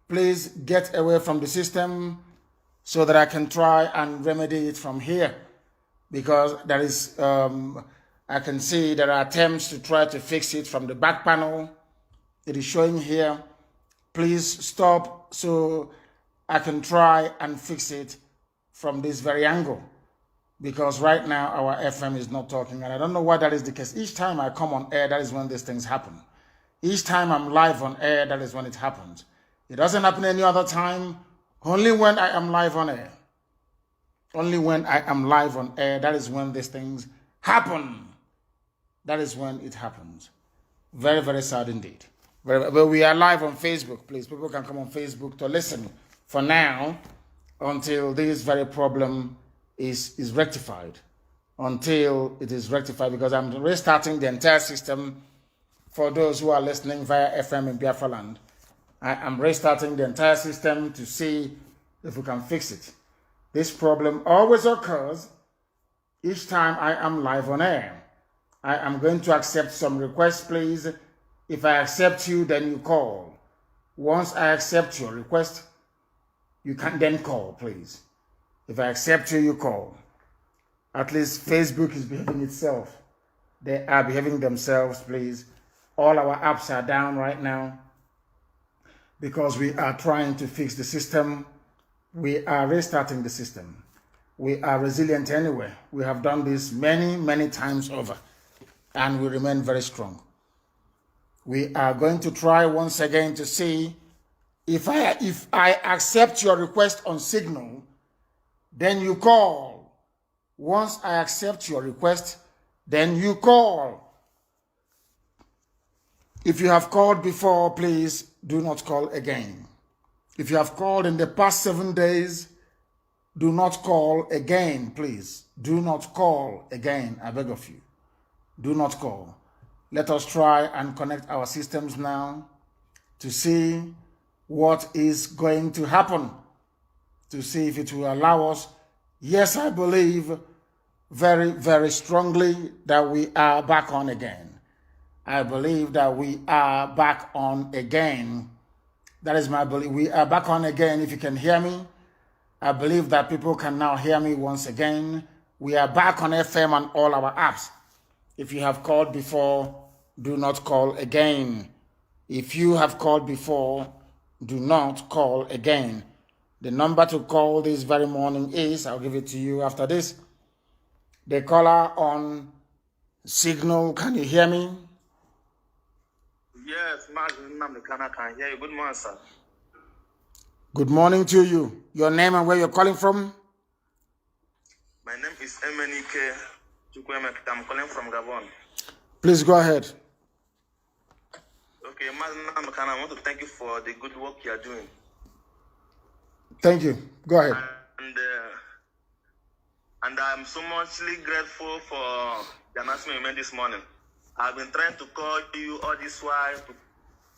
please get away from the system so that I can try and remedy it from here. Because there is, I can see there are attempts to try to fix it from the back panel. It is showing here. Please stop so I can try and fix it from this very angle. Because right now our FM is not talking, and I don't know why that is the case. Each time I come on air, that is when these things happen. Each time I'm live on air, that is when it happens. It doesn't happen any other time Only when I am live on air. Only when I am live on air, that is when these things happen. That is when it happens. Very, very sad indeed. But we are live on Facebook, please. People can come on Facebook to listen for now until this very problem is rectified. Until it is rectified, because I'm restarting the entire system for those who are listening via FM in Biafra land. I am restarting the entire system to see if we can fix it. This problem always occurs each time I am live on air. I am going to accept some requests, please. If I accept you, then you call. Once I accept your request, you can then call, please. If I accept you, you call. At least Facebook is behaving itself. They are behaving themselves, please. All our apps are down right now because we are trying to fix the system. We are restarting the system. We are resilient anyway. We have done this many, many times over, and we remain very strong. We are going to try once again to see if I accept your request on Signal, then you call. Once I accept your request, then you call. If you have called before, please do not call again. If you have called in the past 7 days, do not call again, please. Do not call again, I beg of you. Do not call. Let us try and connect our systems now to see what is going to happen, to see if it will allow us. Yes, I believe very, very strongly that we are back on again. I believe that we are back on again. That is my belief. We are back on again. If you can hear me, I believe that people can now hear me once again. We are back on FM and all our apps. If you have called before, do not call again. If you have called before, do not call again. The number to call this very morning is, I'll give it to you after this. The caller on Signal, can you hear me? Yes, Nnamdi, I can hear you. Good morning, sir. Good morning to you. Your name and where you're calling from? My name is Emenike Chukwuemeka. I'm calling from Gabon. Please go ahead. Okay, Nnamdi, I want to thank you for the good work you are doing. Thank you. Go ahead. And I'm so muchly grateful for the announcement you made this morning. I've been trying to call you all this while,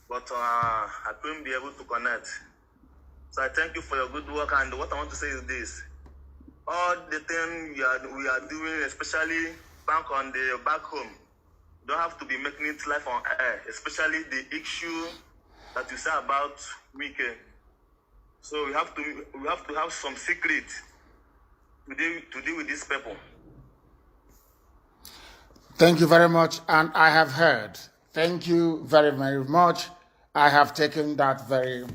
but I couldn't be able to connect. So I thank you for your good work. And what I want to say is this: all the things we are doing, especially back home, don't have to be making it live on air. Especially the issue that you say about Wike. So we have to have some secret to deal with these people. Thank you very much, and I have heard. Thank you very, very much. I have taken that very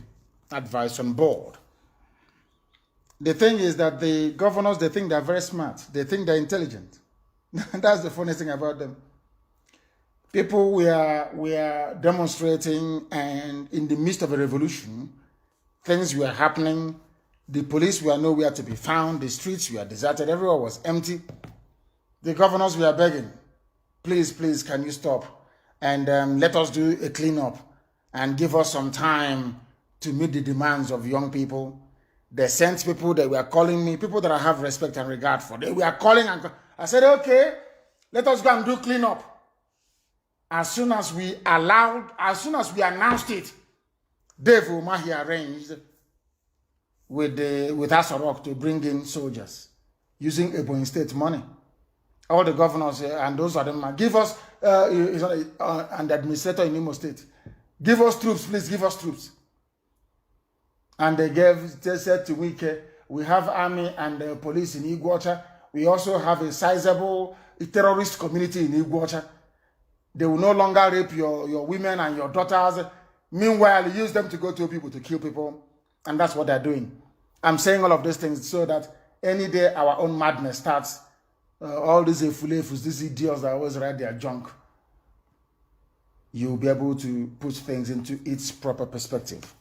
advice on board. The thing is that the governors, they think they're very smart. They think they're intelligent. That's the funny thing about them. People we are demonstrating, and in the midst of a revolution, things were happening. The police were nowhere to be found. The streets were deserted. Everywhere was empty. The governors were begging, please, please, can you stop? And let us do a cleanup and give us some time to meet the demands of young people. They sent people that were calling me, people that I have respect and regard for. They were calling, and I said, okay, let us go and do cleanup. As soon as we announced it, Dave Umahi arranged with Asorok to bring in soldiers using Ebonyi State money. All the governors and those of them give us, and the administrator in Imo State, give us troops, please give us troops. And they said to Wike, we have army and police in Iguacha. We also have a sizable terrorist community in Iguacha. They will no longer rape your women and your daughters. Meanwhile, use them to go to people to kill people. And that's what they're doing. I'm saying all of these things so that any day our own madness starts, all these efulefus, these idiots that always write their junk, you'll be able to put things into its proper perspective,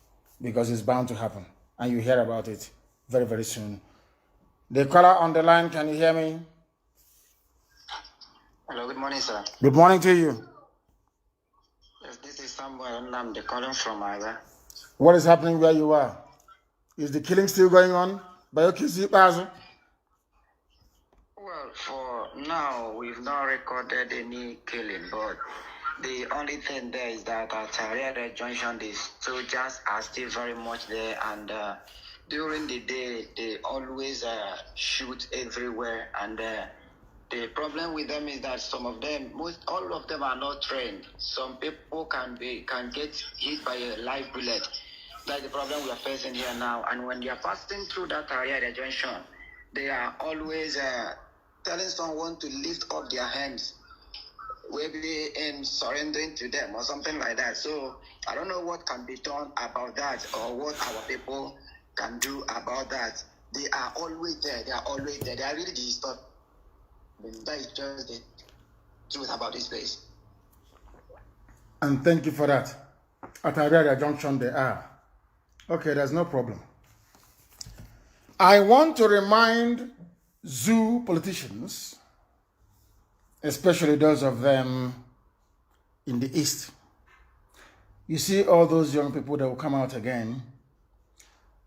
because it's bound to happen. and you hear about it very, very soon. The caller on the line, can you hear me? Hello, good morning, sir. Good morning to you. Yes, this is Samuel Nnamdi calling from Aga. What is happening where you are? Is the killing still going on? Well, for now, we've not recorded any killing, but the only thing there is that at Ariada Junction, the soldiers are still very much there, and during the day, they always shoot everywhere, and the problem with them is that some of them, all of them are not trained. Some people can get hit by a live bullet. That's the problem we are facing here now. And when you are passing through that area, the junction, they are always telling someone to lift up their hands, maybe in surrendering to them or something like that. So I don't know what can be done about that or what our people can do about that. They are always there. They are always there. They are really disturbed. That is just the truth about this place. And thank you for that. At Ariada Junction, they are. Okay, there's no problem. I want to remind zoo politicians, especially those of them in the East. You see all those young people that will come out again,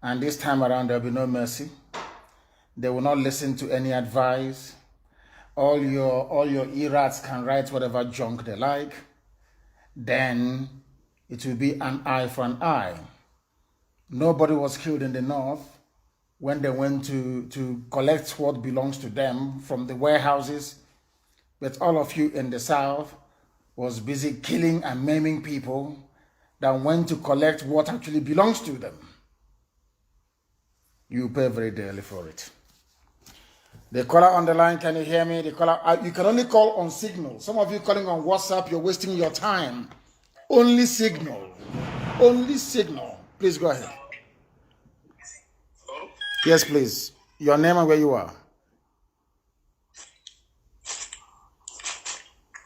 and this time around there will be no mercy. They will not listen to any advice. All your errats can write whatever junk they like. Then it will be an eye for an eye. Nobody was killed in the north when they went to collect what belongs to them from the warehouses. But all of you in the south was busy killing and maiming people that went to collect what actually belongs to them. You pay very dearly for it. The caller on the line, can you hear me? The caller, you can only call on signal. Some of you calling on WhatsApp, you're wasting your time. Only signal. Only signal. Please go ahead. Hello? Yes, please. Your name and where you are.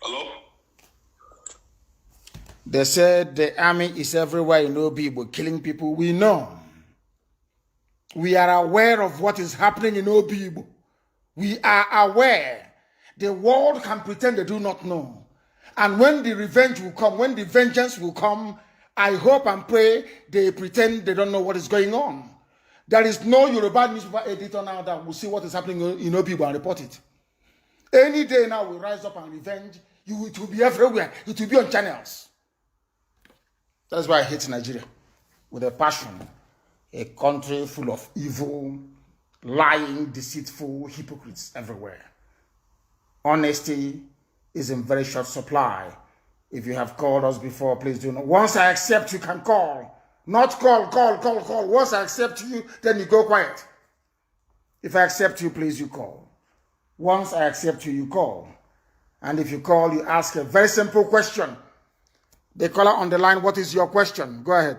Hello? They said the army is everywhere in Obibo, killing people. We know. We are aware of what is happening in Obibo. We are aware. The world can pretend they do not know. And when the revenge will come, when the vengeance will come, I hope and pray they pretend they don't know what is going on. There is no Yoruba newspaper editor now that will see what is happening in Obibo and report it. Any day now we rise up and revenge. It will be everywhere. It will be on channels. That's why I hate Nigeria with a passion. A country full of evil, lying, deceitful hypocrites everywhere. Honesty is in very short supply. If you have called us before, please do not. Once I accept, you can call. Not call. Once I accept you, then you go quiet. If I accept you, please, you call. Once I accept you, you call. And if you call, you ask a very simple question. The caller on the line, what is your question? Go ahead.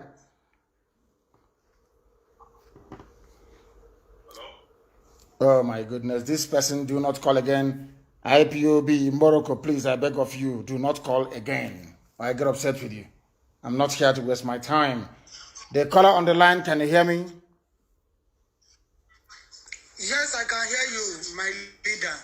Oh my goodness, this person, do not call again. IPOB, Morocco, please, I beg of you, do not call again. Or I get upset with you. I'm not here to waste my time. The caller on the line, can you hear me? Yes, I can hear you, my leader.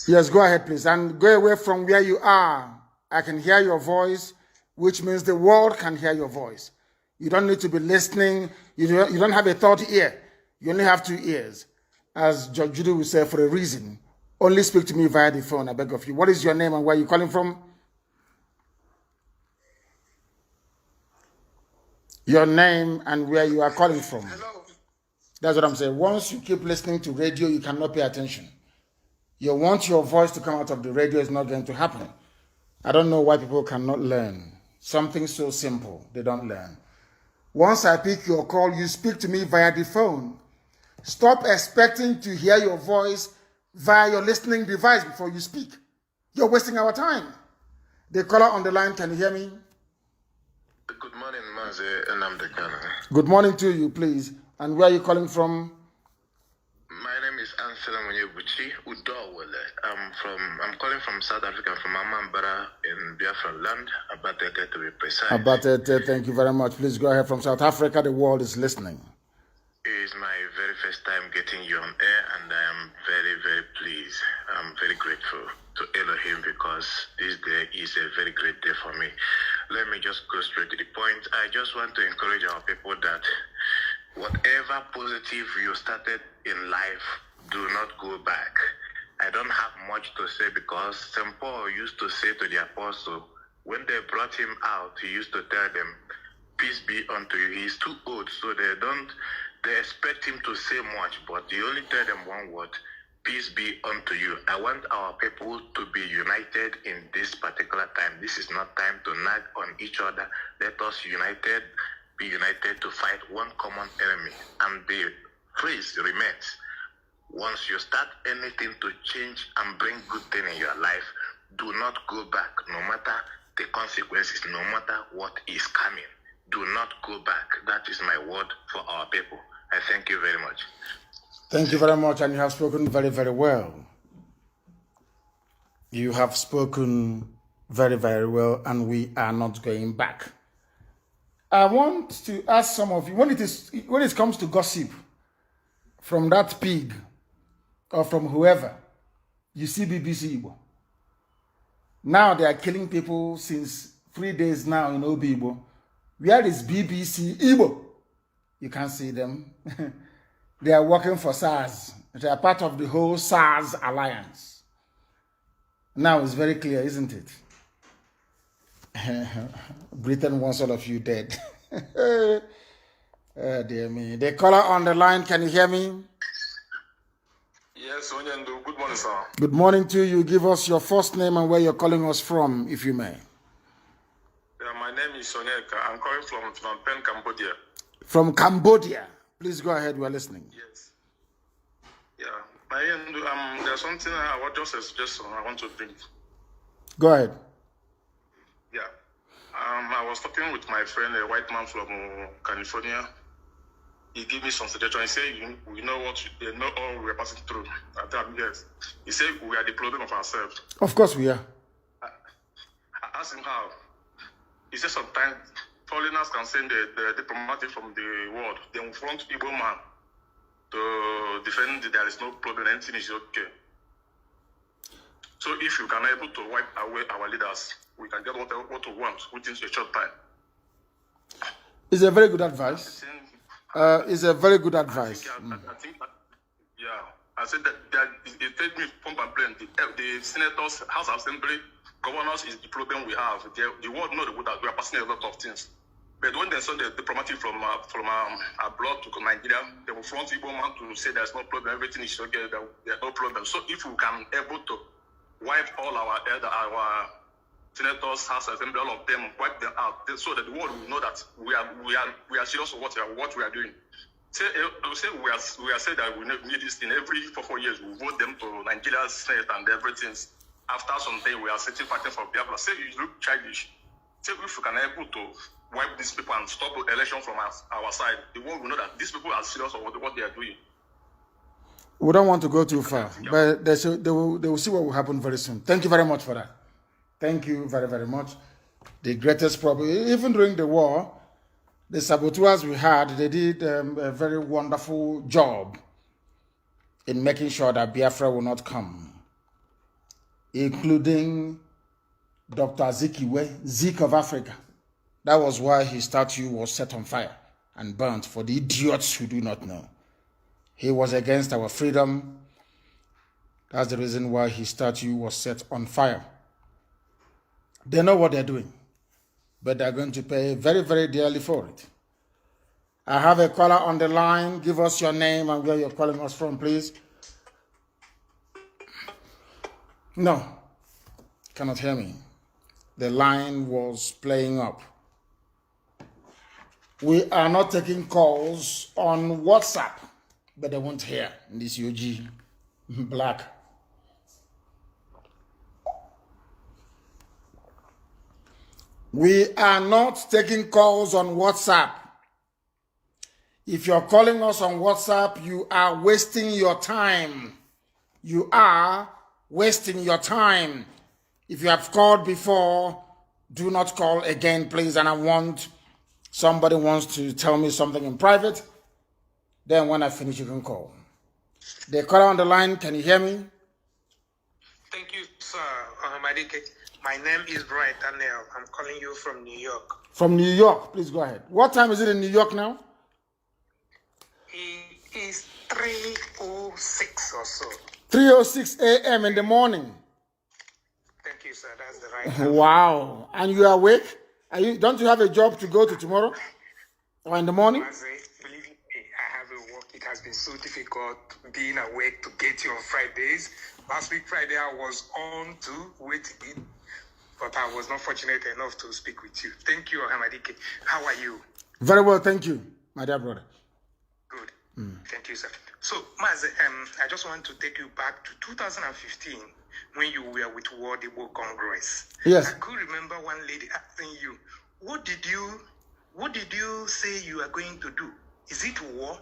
Yes, go ahead, please. And go away from where you are. I can hear your voice, which means the world can hear your voice. You don't need to be listening. You don't have a third ear. You only have 2 ears. As Judge Judy will say, for a reason. Only speak to me via the phone, I beg of you. What is your name and where are you calling from? Your name and where you are calling from. Hello. That's what I'm saying. Once you keep listening to radio, you cannot pay attention. You want your voice to come out of the radio, it's not going to happen. I don't know why people cannot learn. Something so simple, they don't learn. Once I pick your call, you speak to me via the phone. Stop expecting to hear your voice via your listening device before you speak. You're wasting our time. The caller on the line, can you hear me? Good morning, Mazi Nnamdi. Good morning to you, please. And where are you calling from? My name is Anthony. I'm calling from South Africa, from Amambara in Biafra land, Abatete to be precise. Abatete, thank you very much. Please go ahead from South Africa. The world is listening. It is my very first time getting you on air, and I am very, very pleased. I'm very grateful to Elohim because this day is a very great day for me. Let me just go straight to the point. I just want to encourage our people that whatever positive you started in life, do not go back. I don't have much to say because St. Paul used to say to the apostle, when they brought him out, he used to tell them, peace be unto you. He's too old, so they expect him to say much, but he only tell them one word, peace be unto you. I want our people to be united in this particular time. This is not time to nag on each other. Let us be united to fight one common enemy. And the phrase remains, once you start anything to change and bring good thing in your life, do not go back, no matter the consequences, no matter what is coming. Do not go back. That is my word for our people. I thank you very much. Thank you very much, and you have spoken very, very well. You have spoken very, very well, and we are not going back. I want to ask some of you, when it comes to gossip from that pig or from whoever, you see BBC Igbo. Now they are killing people since 3 days now in Obi Igbo. Where is BBC Igbo? You can't see them. They are working for SARS. They are part of the whole SARS alliance. Now it's very clear, isn't it? Britain wants all of you dead. Oh, dear me. The caller on the line, can you hear me? Yes, Onyendu. Good morning, sir. Good morning to you. Give us your first name and where you're calling us from, if you may. Yeah, my name is Onyeka. I'm calling from Phnom Penh, Cambodia. From Cambodia. Please go ahead. We're listening. Yes. Yeah. There's something I want just a suggestion I want to bring. Go ahead. Yeah. I was talking with my friend, a white man from California. He gave me some suggestion. He said, we know what they know all we're passing through. I tell him, yes. He said we are the problem of ourselves. Of course we are. I asked him how. He said sometimes foreigners can send the diplomatic from the world. They will front Igbo man to defend there is no problem, anything is okay. So if you can able to wipe away our leaders, we can get what we want within a short time. It's a very good advice. It's a very good advice. I think I said that it takes me pump and blame. The senators, House Assembly, governors is the problem we have. The world knows that we are passing a lot of things. But when they send the diplomatic from abroad to Nigeria, they will front Igbo man to say there's no problem, everything is okay, there's no problem. So if we can able to wipe all our senators, House Assembly, all of them, wipe them out, so that the world will know that we are serious of what we are doing. We are saying that we need this in every 4 years. We vote them to Nigeria's Senate and everything. After some day, we are sitting fighting for Biafra. Say you look childish. Say if we can able to wipe these people and stop the election from our side, the world will know that these people are serious of what they are doing. We don't want to go too far, but they will see what will happen very soon. Thank you very much for that. Thank you very, very much. The greatest problem, even during the war, the saboteurs we had, they did a very wonderful job in making sure that Biafra will not come, including Dr. Azikiwe, Zik of Africa. That was why his statue was set on fire and burnt, for the idiots who do not know. He was against our freedom. That's the reason why his statue was set on fire. They know what they're doing, but they're going to pay very, very dearly for it. I have a caller on the line. Give us your name and where you're calling us from, please. No, cannot hear me. The line was playing up. We are not taking calls on WhatsApp, but they won't hear this UG black. We are not taking calls on WhatsApp. If you're calling us on WhatsApp, you are wasting your time. You are wasting your time. If you have called before, do not call again, please. And somebody wants to tell me something in private. Then when I finish, you can call. The caller on the line, can you hear me? Thank you, sir. Madike. My name is Bright Daniel. I'm calling you from New York. From New York, please go ahead. What time is it in New York now? It is 3:06 or so. 3:06 a.m. in the morning. Thank you, sir. That's the right time. Wow. And you are awake? Don't you have a job to go to tomorrow? Or in the morning? Believe me, I have a work. It has been so difficult being awake to get you on Fridays. Last week, Friday, I was on to waiting, but I was not fortunate enough to speak with you. Thank you, Hamadike. How are you? Very well, thank you, my dear brother. Good. Thank you, sir. So, Maze, I just want to take you back to 2015 when you were with World Igbo Congress. Yes. I could remember one lady asking you, what did you say you are going to do? Is it war?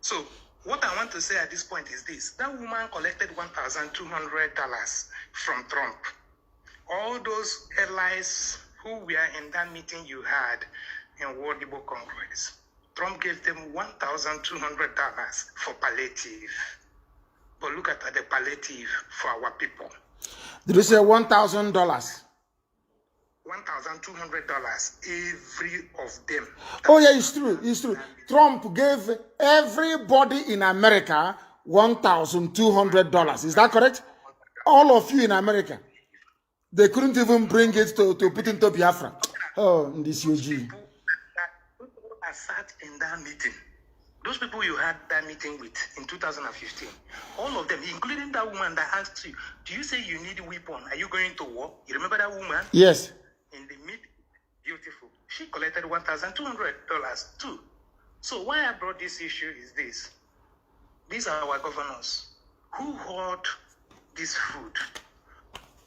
So, what I want to say at this point is this. That woman collected $1,200 from Trump. All those allies who were in that meeting you had in World Igbo Congress, Trump gave them $1,200 for palliative. But look at the palliative for our people. Did you say $1,000? $1,200, every of them. Oh yeah, it's true. It's true. Trump gave everybody in America $1,200. Is that correct? All of you in America. They couldn't even bring it to put into Biafra. Oh, in this UG. People that sat in that meeting, those people you had that meeting with in 2015, all of them, including that woman that asked you, do you say you need a weapon? Are you going to war? You remember that woman? Yes. In the meeting, beautiful. She collected $1,200 too. So why I brought this issue is this. These are our governors who hoard this food.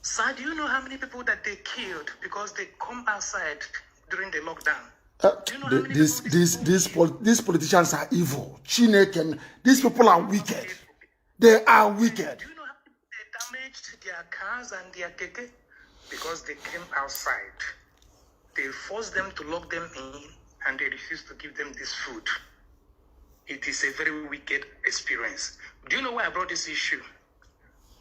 Sir, do you know how many people that they killed because they come outside during the lockdown? Do you know how many These politicians are evil. Chineke, these people are wicked. They are wicked. Do you know how many they damaged their cars and their keke? Because they came outside. They forced them to lock them in and they refused to give them this food. It is a very wicked experience. Do you know why I brought this issue?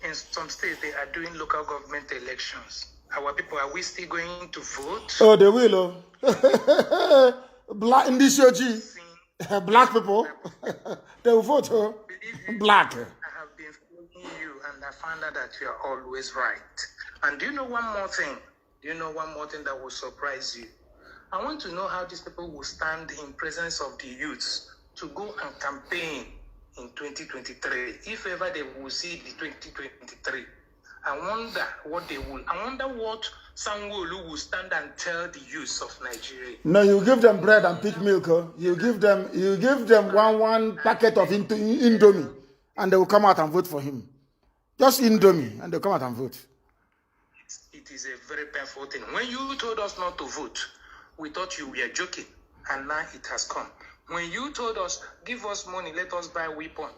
In some states, they are doing local government elections. Our people, are we still going to vote? Oh, they will. Oh. Black in this UG. Black people. They will vote. Oh. Black. I have been following you and I found out that you are always right. And do you know one more thing? Do you know one more thing that will surprise you? I want to know how these people will stand in presence of the youths to go and campaign in 2023. If ever they will see the 2023, I wonder what they will. I wonder what Sanwo-Olu will stand and tell the youths of Nigeria. No, you give them bread and pick milk. Oh. You give them one packet of Indomie, and they will come out and vote for him. Just Indomie, and they'll come out and vote. It is a very painful thing. When you told us not to vote, we thought you were joking, and now it has come. When you told us, give us money, let us buy a weapon,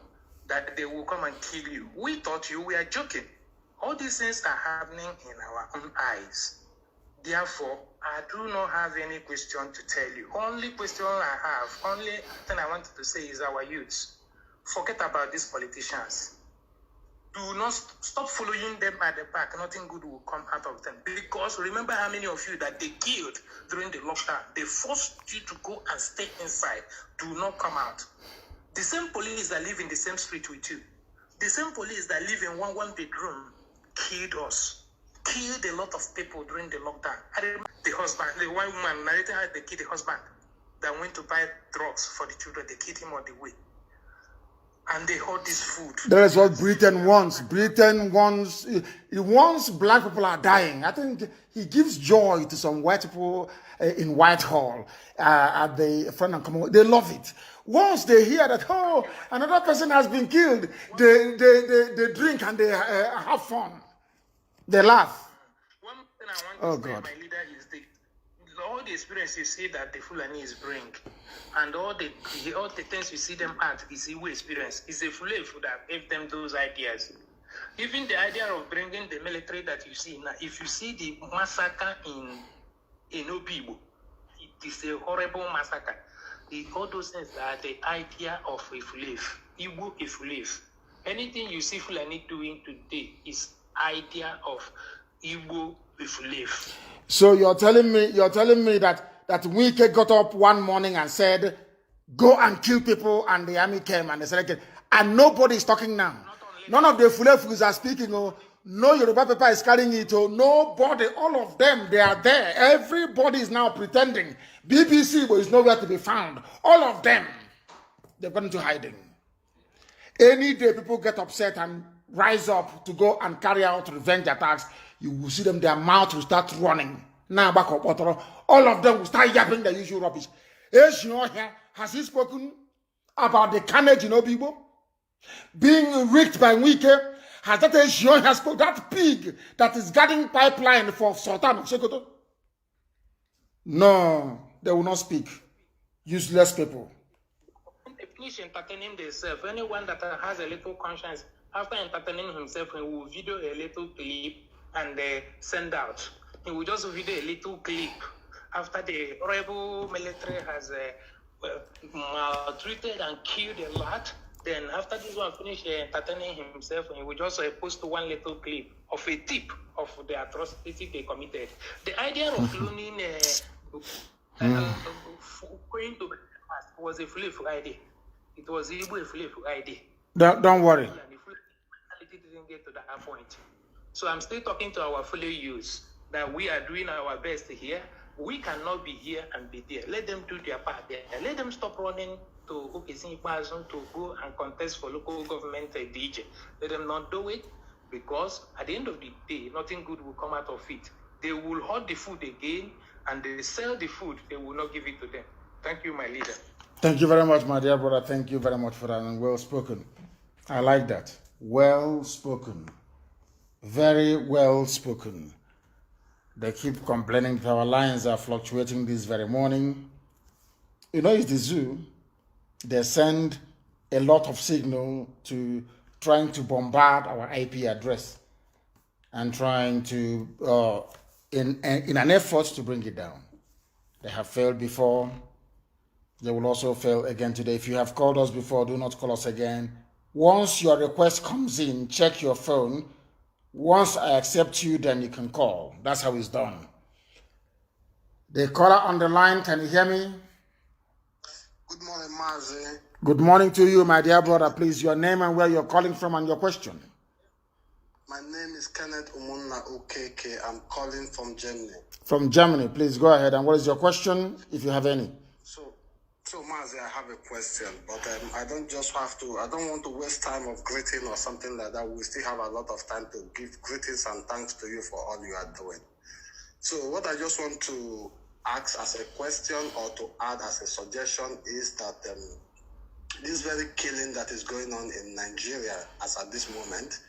that they will come and kill you, we thought you were joking. All these things are happening in our own eyes. Therefore, I do not have any question to tell you. Only question I have, only thing I wanted to say is our youths. Forget about these politicians. Do not stop following them at the back. Nothing good will come out of them. Because remember how many of you that they killed during the lockdown. They forced you to go and stay inside. Do not come out. The same police that live in the same street with you. The same police that live in one bedroom killed us. Killed a lot of people during the lockdown. I remember the husband, the one woman narrated how they killed the husband that went to buy drugs for the children. They killed him on the way. And they hold this food. That is what Britain wants. Britain wants, he wants black people are dying. I think he gives joy to some white people in Whitehall at the front and Commonwealth. They love it. Once they hear that, oh, another person has been killed, they drink and they have fun. They laugh. One thing I want to say, my leader, is all the experience you see that the Fulanis bring, and all the things you see them at is Igbo experience. It's a Fulani that gave them those ideas. Even the idea of bringing the military that you see now, if you see the massacre in Obibo, it is a horrible massacre. All those things are the idea of a slave, Igbo a slave. Anything you see Fulani doing today is idea of Igbo a slave. So you're telling me that Wike got up one morning and said, "Go and kill people," and the army came and they said, and nobody is talking now. None of the Fulefus are speaking. Oh, no Yoruba paper is carrying it. Oh, nobody, all of them, they are there. Everybody is now pretending. BBC is nowhere to be found. All of them, they've gone into hiding. Any day people get upset and rise up to go and carry out revenge attacks, you will see them, their mouth will start running. Now back up, all of them will start yapping the usual rubbish. Has he spoken about the carnage in Obibo? Being wreaked by Wike? Has that Eshion has spoken, that pig that is guarding pipeline for Sultan of Sokoto? No, they will not speak. Useless people. They finish entertaining themselves. Anyone that has a little conscience, after entertaining himself, he will video a little clip and send out. He will just video a little clip after the rebel military has maltreated and killed a lot. Then after this one finish entertaining himself, he will just post one little clip of a tip of the atrocity they committed. The idea of cloning going to was a flip idea. It was a flip idea. Don't worry. And the mentality didn't get to that point. So I'm still talking to our fellow youths that we are doing our best here. We cannot be here and be there. Let them do their part there. Let them stop running to OKC to go and contest for local government DJ. Let them not do it, because at the end of the day, nothing good will come out of it. They will hoard the food again, and they sell the food. They will not give it to them. Thank you, my leader. Thank you very much, my dear brother. Thank you very much for that, and well spoken. I like that. Well spoken. Very well spoken. They keep complaining that our lines are fluctuating this very morning. You know, it's the zoo. They send a lot of signal to trying to bombard our IP address and trying to, in an effort to bring it down. They have failed before. They will also fail again today. If you have called us before, do not call us again. Once your request comes in, check your phone. Once I accept you, then you can call. That's how it's done. The caller on the line, can you hear me? Good morning, Mazi. Good morning to you, my dear brother. Please, your name and where you're calling from and your question. My name is Kenneth Umunna Okeke. I'm calling from Germany. From Germany, please go ahead. And what is your question, if you have any? So Mazi, I have a question, but I don't want to waste time of greeting or something like that. We still have a lot of time to give greetings and thanks to you for all you are doing. So what I just want to ask as a question or to add as a suggestion is that this very killing that is going on in Nigeria as at this moment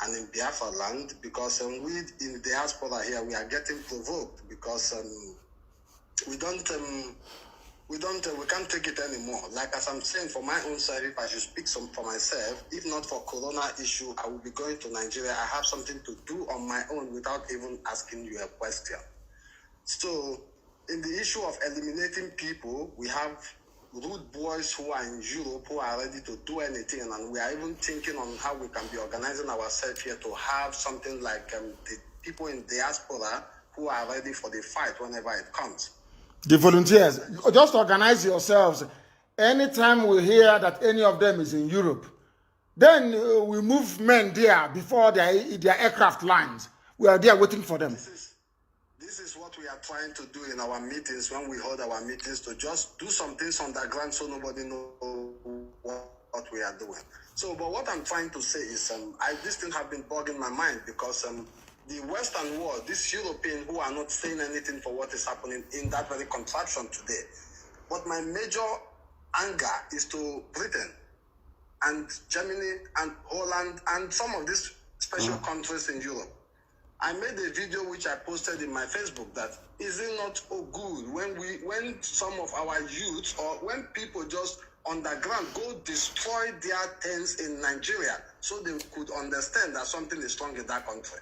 and in Biafra land, because we in the diaspora here, we are getting provoked because we can't take it anymore. Like as I'm saying, for my own side, if I should speak for myself, if not for Corona issue, I will be going to Nigeria. I have something to do on my own without even asking you a question. So in the issue of eliminating people, we have rude boys who are in Europe who are ready to do anything, and we are even thinking on how we can be organizing ourselves here to have something like the people in diaspora who are ready for the fight whenever it comes. The volunteers, just organize yourselves. Anytime we hear that any of them is in Europe, then we move men there before their aircraft lands. We are there waiting for them. This is what we are trying to do in our meetings, when we hold our meetings, to just do some things on the ground so nobody knows what we are doing. So, but what I'm trying to say is, this thing have been bugging my mind because the Western world, these Europeans who are not saying anything for what is happening in that very contraption today. But my major anger is to Britain and Germany and Holland and some of these special countries in Europe. I made a video which I posted in my Facebook that is it not good when some of our youth or when people just underground go destroy their tents in Nigeria so they could understand that something is wrong in that country.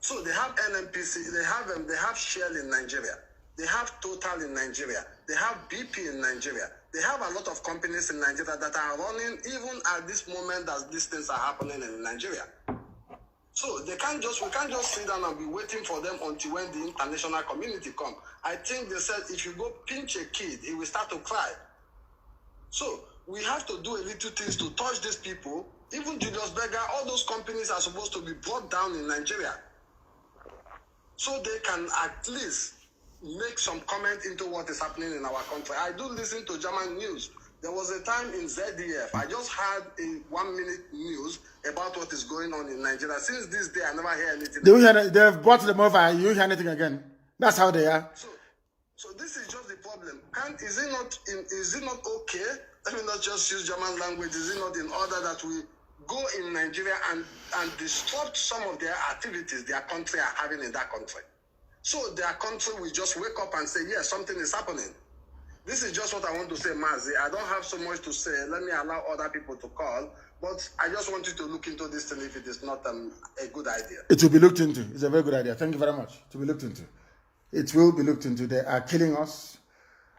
So they have NNPC, they have Shell in Nigeria, they have Total in Nigeria, they have BP in Nigeria. They have a lot of companies in Nigeria that are running even at this moment as these things are happening in Nigeria. So we can't just sit down and be waiting for them until when the international community come. I think they said if you go pinch a kid, he will start to cry. So we have to do a little things to touch these people. Even Julius Berger, all those companies are supposed to be brought down in Nigeria. So they can at least make some comment into what is happening in our country. I do listen to German news. There was a time in ZDF, I just had a 1 minute news about what is going on in Nigeria. Since this day, I never hear anything. They've brought them over, you hear anything again. That's how they are. So this is just the problem. Is it not okay? Let me not just use German language. Is it not in order that we go in Nigeria and disrupt some of their activities their country are having in that country? So their country will just wake up and say, yes, something is happening. This is just what I want to say, Mazi. I don't have so much to say. Let me allow other people to call. But I just want you to look into this thing if it is not a good idea. It will be looked into. It's a very good idea. Thank you very much. To be looked into. It will be looked into. They are killing us.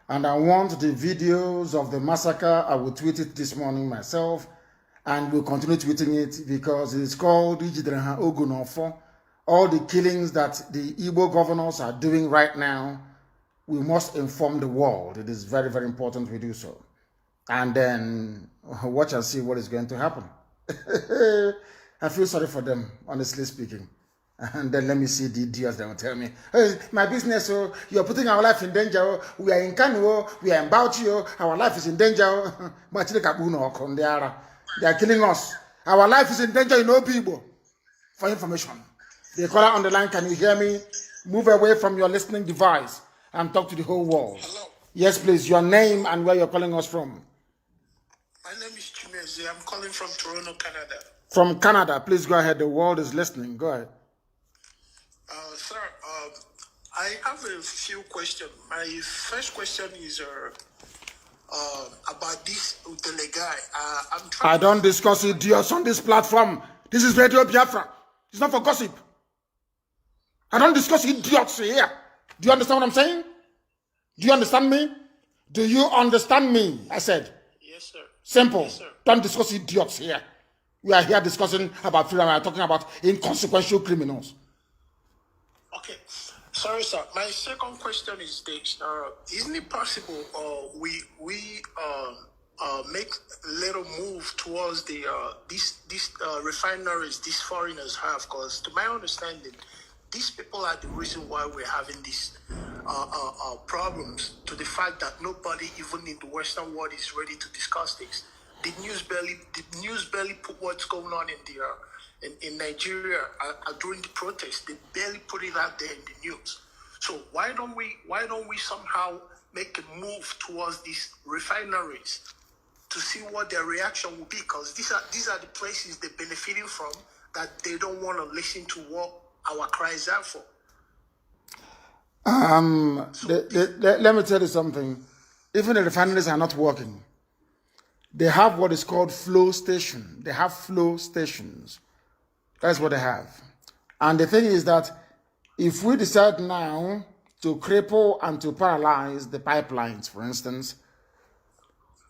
And I want the videos of the massacre. I will tweet it this morning myself. And we'll continue tweeting it because it's called Ijidreha Ogunofo. All the killings that the Igbo governors are doing right now, we must inform the world. It is very, very important we do so. And then watch and see what is going to happen. I feel sorry for them, honestly speaking. And then let me see the idiots that will tell me, hey, my business, oh, you're putting our life in danger. Oh. We are in Kanu'S, we are in Bauchi, oh. Our life is in danger. Oh. They are killing us. Our life is in danger in Obibo. For information. The caller on the line, can you hear me? Move away from your listening device and talk to the whole world. Hello. Yes, please. Your name and where you're calling us from. My name is Chimeze. I'm calling from Toronto, Canada. From Canada. Please go ahead. The world is listening. Go ahead. Sir, I have a few questions. My first question is about this Dele guy. I don't discuss idiots on this platform. This is Radio Biafra. It's not for gossip. I don't discuss idiots here. Do you understand what I'm saying? Do you understand me? Do you understand me? I said. Yes, sir. Simple. Yes, sir. Don't discuss idiots here. We are here discussing about freedom. We are talking about inconsequential criminals. Okay. Sorry, sir. My second question is this. Isn't it possible we make a little move towards the these refineries these foreigners have? Because to my understanding, these people are the reason why we're having these problems, to the fact that nobody even in the Western world is ready to discuss this. The news barely put what's going on in the in Nigeria during the protest. They barely put it out there in the news. So why don't we somehow make a move towards these refineries to see what their reaction will be? Because these are the places they're benefiting from that they don't want to listen to what our cries are for. Let me tell you something. Even the refineries are not working. They have what is called flow station. They have flow stations. That's what they have. And the thing is that if we decide now to cripple and to paralyze the pipelines, for instance,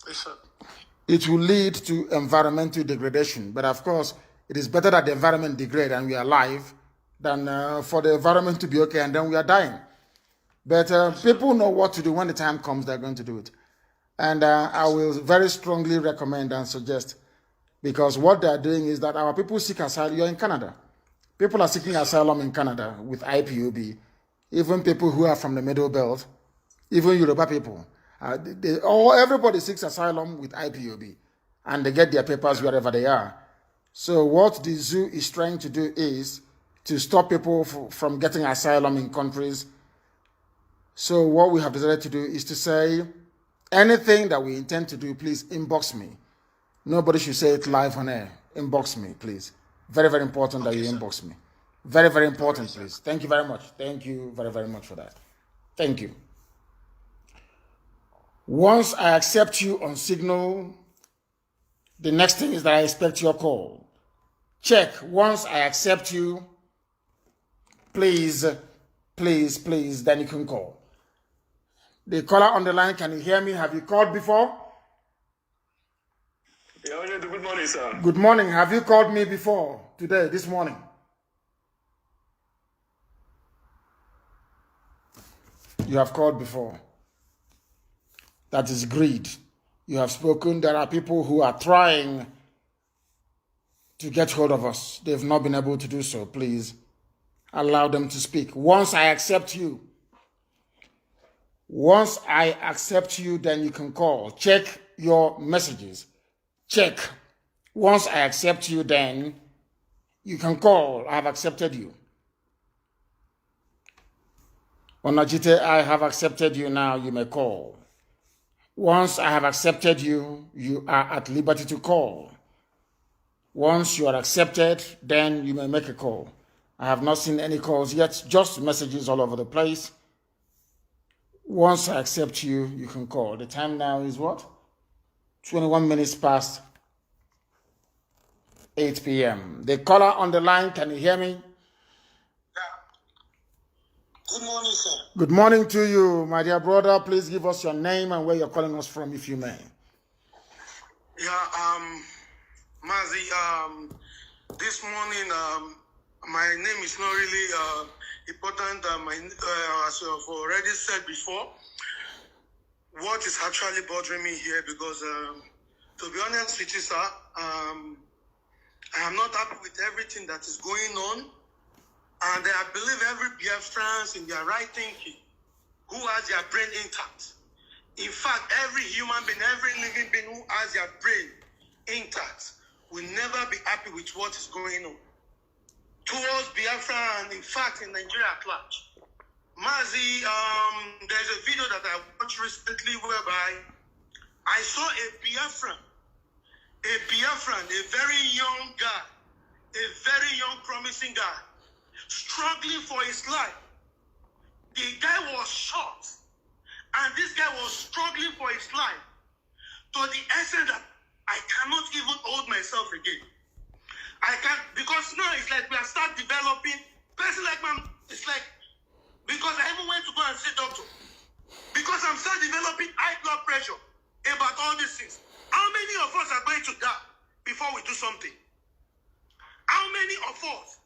Yes, sir. it will lead to environmental degradation. But of course, it is better that the environment degrade and we are alive than for the environment to be okay and then we are dying. But people know what to do when the time comes, they're going to do it. And I will very strongly recommend and suggest, because what they're doing is that our people seek asylum. You're in Canada. People are seeking asylum in Canada with IPOB. Even people who are from the Middle Belt, even Yoruba people. Everybody seeks asylum with IPOB. And they get their papers wherever they are. So what the zoo is trying to do is to stop people from getting asylum in countries. So what we have decided to do is to say, anything that we intend to do, please inbox me. Nobody should say it live on air. Inbox me, please. Very, very important that you inbox me. Very, very important, please. Thank you very much. Thank you very, very much for that. Thank you. Once I accept you on Signal, the next thing is that I expect your call. Check. Once I accept you, please, please, please, then you can call. The caller on the line, can you hear me? Have you called before? Yeah, good morning, sir. Good morning. Have you called me before today, this morning? You have called before. That is greed. You have spoken. There are people who are trying to get hold of us. They've not been able to do so. Please allow them to speak. Once I accept you, then you can call. Check your messages. Check. Once I accept you, then you can call. I have accepted you. Onajite, I have accepted you now. You may call. Once I have accepted you, you are at liberty to call. Once you are accepted, then you may make a call. I have not seen any calls yet, just messages all over the place. Once I accept you, you can call. The time now is what? 21 minutes past 8 p.m. The caller on the line, can you hear me? Good morning, sir. Good morning to you, my dear brother. Please give us your name and where you're calling us from, if you may. Yeah, Mazi, this morning, my name is not really important. As you have already said before, what is actually bothering me here, because to be honest with you, sir, I am not happy with everything that is going on. And I believe every Biafran in their right thinking, who has their brain intact. In fact, every human being, every living being who has their brain intact will never be happy with what is going on towards Biafra and, in fact, in Nigeria at large. Mazi, there's a video that I watched recently whereby I saw a Biafran, a very young guy, a very young promising guy, struggling for his life. The guy was shot, and this guy was struggling for his life to the extent that I cannot even hold myself again. I can't, because now it's like we are start developing. Person like man, it's like, because I even went to go and see doctor, because I'm start developing high blood pressure about all these things. How many of us are going to die before we do something? How many of us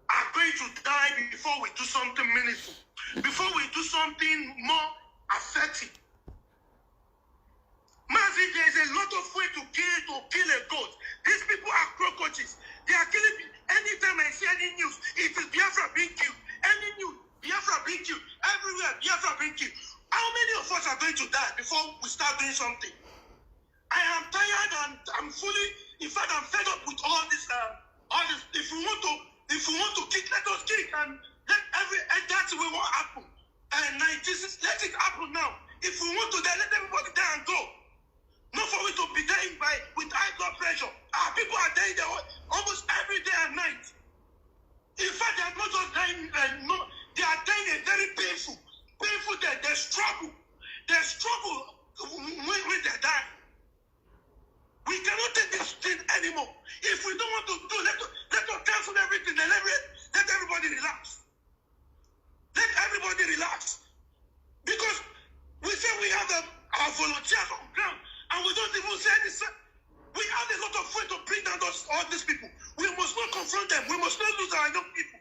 are going to die before we do something meaningful, before we do something more effective? Mazi, there's a lot of way to kill a goat. These people are cockroaches. They are killing me. Anytime I see any news, it is Biafra being killed. Any news, Biafra being killed. Everywhere, Biafra being killed. How many of us are going to die before we start doing something? I am tired and I'm fully, in fact, I'm fed up with all this. If we want to kick, let us kick, and that's what will happen. And let it happen now. If we want to die, let everybody die and go. Not for we to be dying with high blood pressure. People are dying there almost every day and night. In fact, they are not just dying. They are dying a very painful death. They struggle. They struggle when they die. We cannot take this thing anymore. If we don't want to do, let us cancel everything. Let everybody relax. Let everybody relax. Because we say we have our volunteers on ground, and we don't even say this. We have a lot of way to bring down all these people. We must not confront them. We must not lose our young people.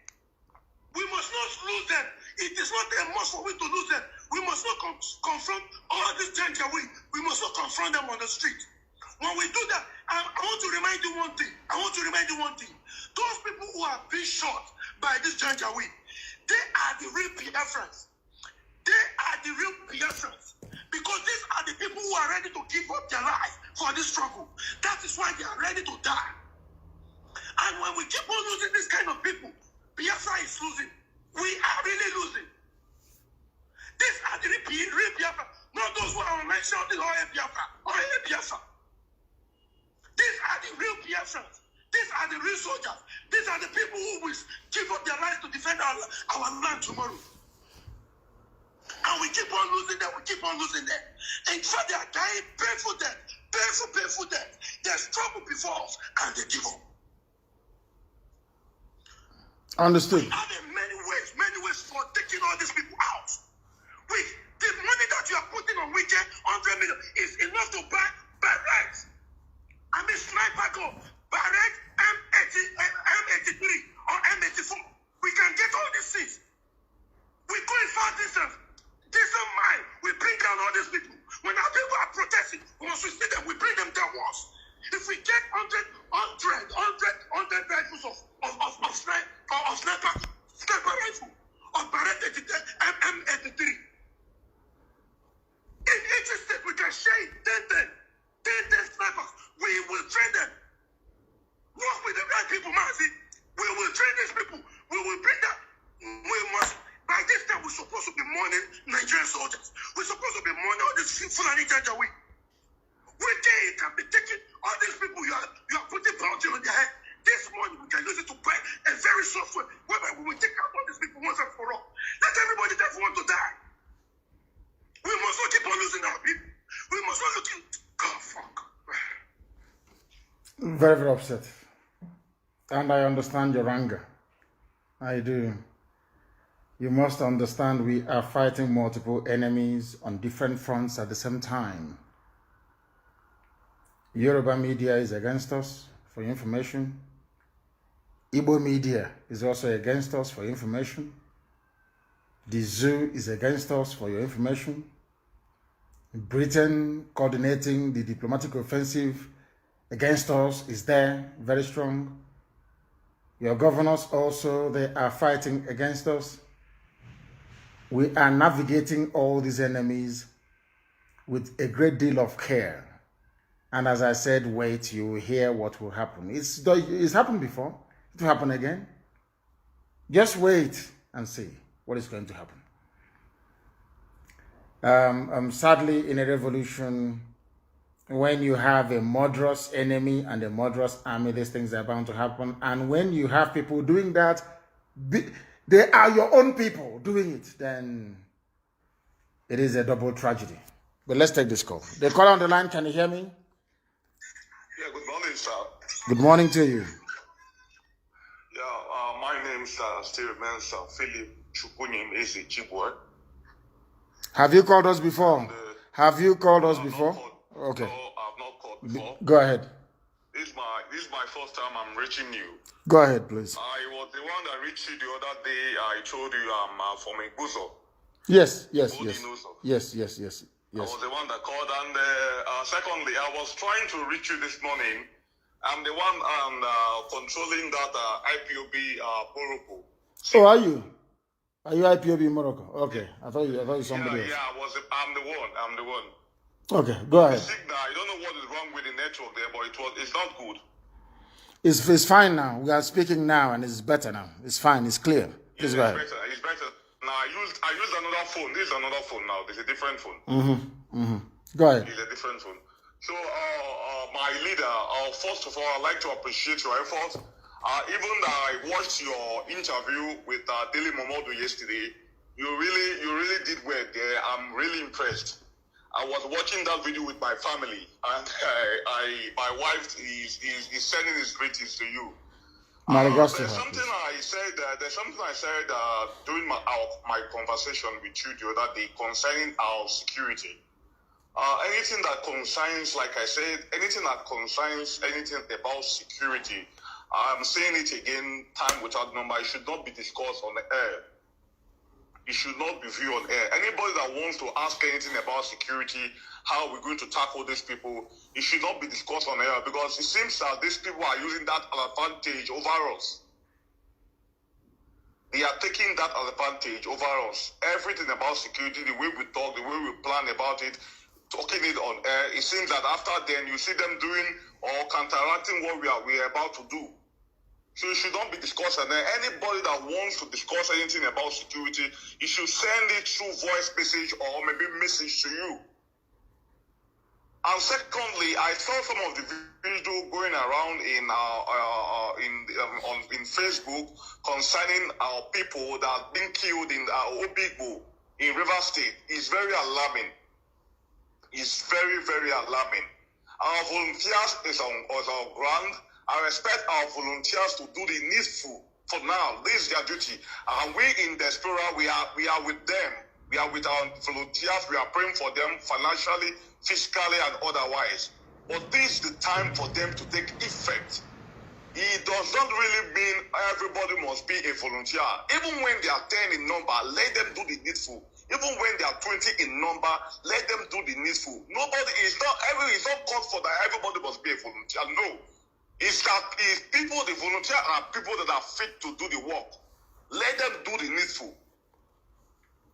We must not lose them. It is not a must for we to lose them. We must not confront all these Janjaweed. We must not confront them on the street. When we do that, I want to remind you one thing. Those people who are being shot by this Janjaweed, they are the real Biafrans. Because these are the people who are ready to give up their life for this struggle. That is why they are ready to die. And when we keep on losing this kind of people, Biafra is losing. We are really losing. These are the real Biafra, not those who are mentioned in Biafra. These are the real Biafrans. These are the real soldiers. These are the people who will give up their lives to defend our land tomorrow. And we keep on losing them, we keep on losing them. In fact, they are dying painful death, painful death. There's trouble before us, and they give up. Understood. We have many ways for taking all these people out. The money that you are putting on weekend, 100 million, is enough to buy barracks. I mean, sniper gun, barracks, M83 or M84. We can get all these things. We go in far distance. Decent mind, we bring down all these people. When our people are protesting, once we see them, we bring them down once. If we get 100 rifles of sniper rifle, of barrett M83, in each state we can share 10 snipers. We will train them. Work with the right people, Mazi. We will train these people. We will bring them. We must. By this time, we're supposed to be mourning Nigerian soldiers. We're supposed to be mourning all these Fulani Janjaweed. We can be taking all these people you are putting bounty on their head. This money, we can use it to buy a very software whereby we will take out all these people once and for all. Let everybody that want to die. We must not keep on losing our people. We must not look in. God, fuck. Very, very upset. And I understand your anger. I do. You must understand we are fighting multiple enemies on different fronts at the same time. Yoruba media is against us, for your information. Igbo media is also against us, for your information. The zoo is against us, for your information. Britain coordinating the diplomatic offensive against us is there, very strong. Your governors also, they are fighting against us. We are navigating all these enemies with a great deal of care. And as I said, wait, you will hear what will happen. It's happened before. It will happen again. Just wait and see what is going to happen. Sadly, in a revolution, when you have a murderous enemy and a murderous army, these things are bound to happen. And when you have people doing that, they are your own people doing it, then it is a double tragedy. But let's take this call. The caller on the line, can you hear me? Yeah, good morning, sir. Good morning to you. Yeah, my name's Steve Mensa, Philip Chukunim Eze Chibwe. Have you called us before? Have you called us before? Okay. No, I've not called before. Go ahead. This is my first time I'm reaching you. Go ahead, please. I was the one that reached you the other day. I told you I'm from Iguzo. Yes. Yes. I was the one that called, and secondly, I was trying to reach you this morning. I'm the one controlling that IPOB Morocco. So are you? Are you IPOB in Morocco? Okay, I thought you somebody else. Yeah, I'm the one. Okay, go ahead. The signal, I don't know what is wrong with the network there, but it's not good. It's fine now. We are speaking now, and it's better now. It's fine. It's clear. Please go ahead. It's better. Now I used another phone. This is another phone now. This is a different phone. Go ahead. It's a different phone. So, my leader, first of all, I'd like to appreciate your efforts. Even I watched your interview with Dele Momodu yesterday. You really did well there. I'm really impressed. I was watching that video with my family, and my wife is sending his greetings to you. There's something I said during my conversation with you the other day concerning our security. Anything that concerns, like I said, anything that concerns anything about security, I'm saying it again, time without number, it should not be discussed on the air. It should not be viewed on air. Anybody that wants to ask anything about security, how we're going to tackle these people, it should not be discussed on air, because it seems that these people are using that advantage over us. They are taking that advantage over us. Everything about security, the way we talk, the way we plan about it, talking it on air, it seems that after then you see them doing or counteracting what we are about to do. So it should not be discussed. And anybody that wants to discuss anything about security, you should send it through voice message or maybe message to you. And secondly, I saw some of the video going around in Facebook concerning our people that have been killed in Obigbo in River State. It's very alarming. It's very, very alarming. Our volunteers is on ground. I respect our volunteers to do the needful. For now, this is their duty. And we in diaspora, we are with them. We are with our volunteers. We are praying for them financially, physically, and otherwise. But this is the time for them to take effect. It does not really mean everybody must be a volunteer. Even when they are 10 in number, let them do the needful. Even when they are 20 in number, let them do the needful. Nobody is not called for that everybody must be a volunteer. No. It's people, the volunteer are people that are fit to do the work. Let them do the needful.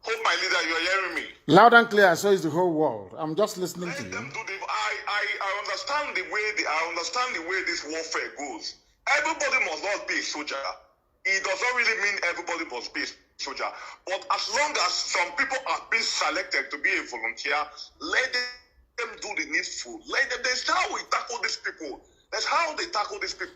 Hope my leader, you are hearing me. Loud and clear, so is the whole world. I'm just listening Let to you. them do the. I understand the way this warfare goes. Everybody must not be a soldier. It does not really mean everybody must be a soldier. But as long as some people are being selected to be a volunteer, let them do the needful. Let them. That's how we tackle these people. That's how they tackle these people.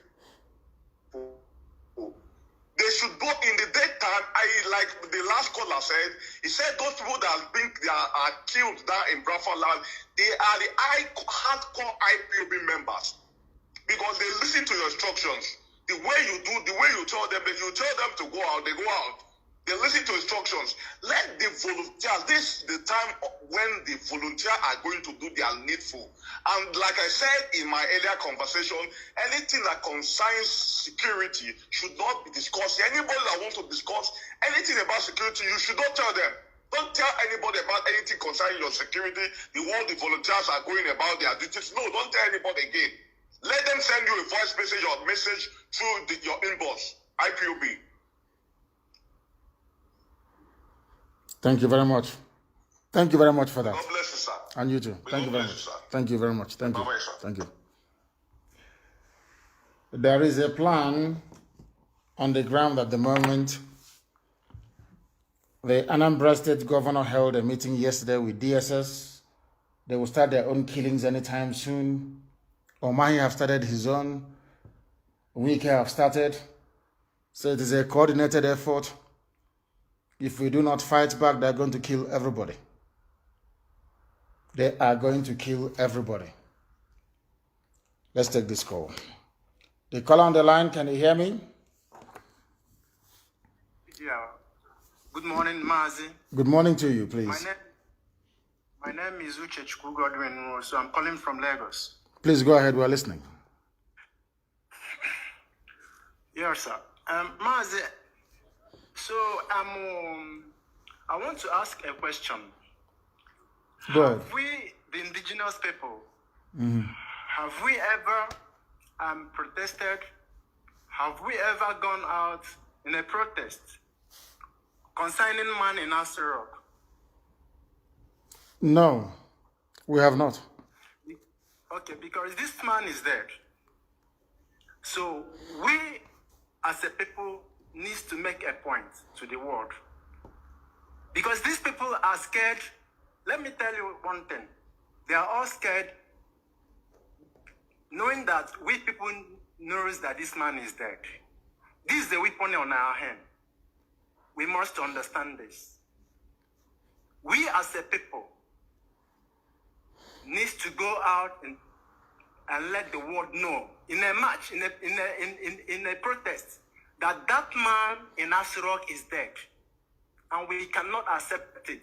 They should go in the daytime. Like the last caller said, he said those people that are killed down in Bradford land, they are the hardcore IPOB members. Because they listen to your instructions. The way you tell them, if you tell them to go out, they go out. They listen to instructions. Let the volunteers, this is the time when the volunteers are going to do their needful. And like I said in my earlier conversation, anything that concerns security should not be discussed. Anybody that wants to discuss anything about security, you should not tell them. Don't tell anybody about anything concerning your security, the way the volunteers are going about their duties. No, don't tell anybody again. Let them send you a voice message or message through your inbox, IPOB. Thank you very much. Thank you very much for that. God bless you, sir. And you too. Thank you very much. Thank you very much. Thank you. Bye-bye, sir. Thank you. There is a plan on the ground at the moment. The Anambra State governor held a meeting yesterday with DSS. They will start their own killings anytime soon. Omahi have started his own. Wike have started. So it is a coordinated effort. If we do not fight back, they're going to kill everybody. They are going to kill everybody. Let's take this call. The caller on the line, can you hear me? Yeah. Good morning, Mazi. Good morning to you, please. My name is Uche Chukwu Godwin, so I'm calling from Lagos. Please go ahead, we're listening. Yes, sir. Mazi, so I want to ask a question. Go ahead. Have we, the indigenous people, have we ever protested? Have we ever gone out in a protest concerning man in Asarok? No, we have not. Okay, because this man is dead. So we, as a people, needs to make a point to the world. Because these people are scared. Let me tell you one thing. They are all scared, knowing that we people knows that this man is dead. This is the weapon on our hand. We must understand this. We as a people needs to go out and let the world know in a march, in a protest, that man in Asarok is dead, and we cannot accept it.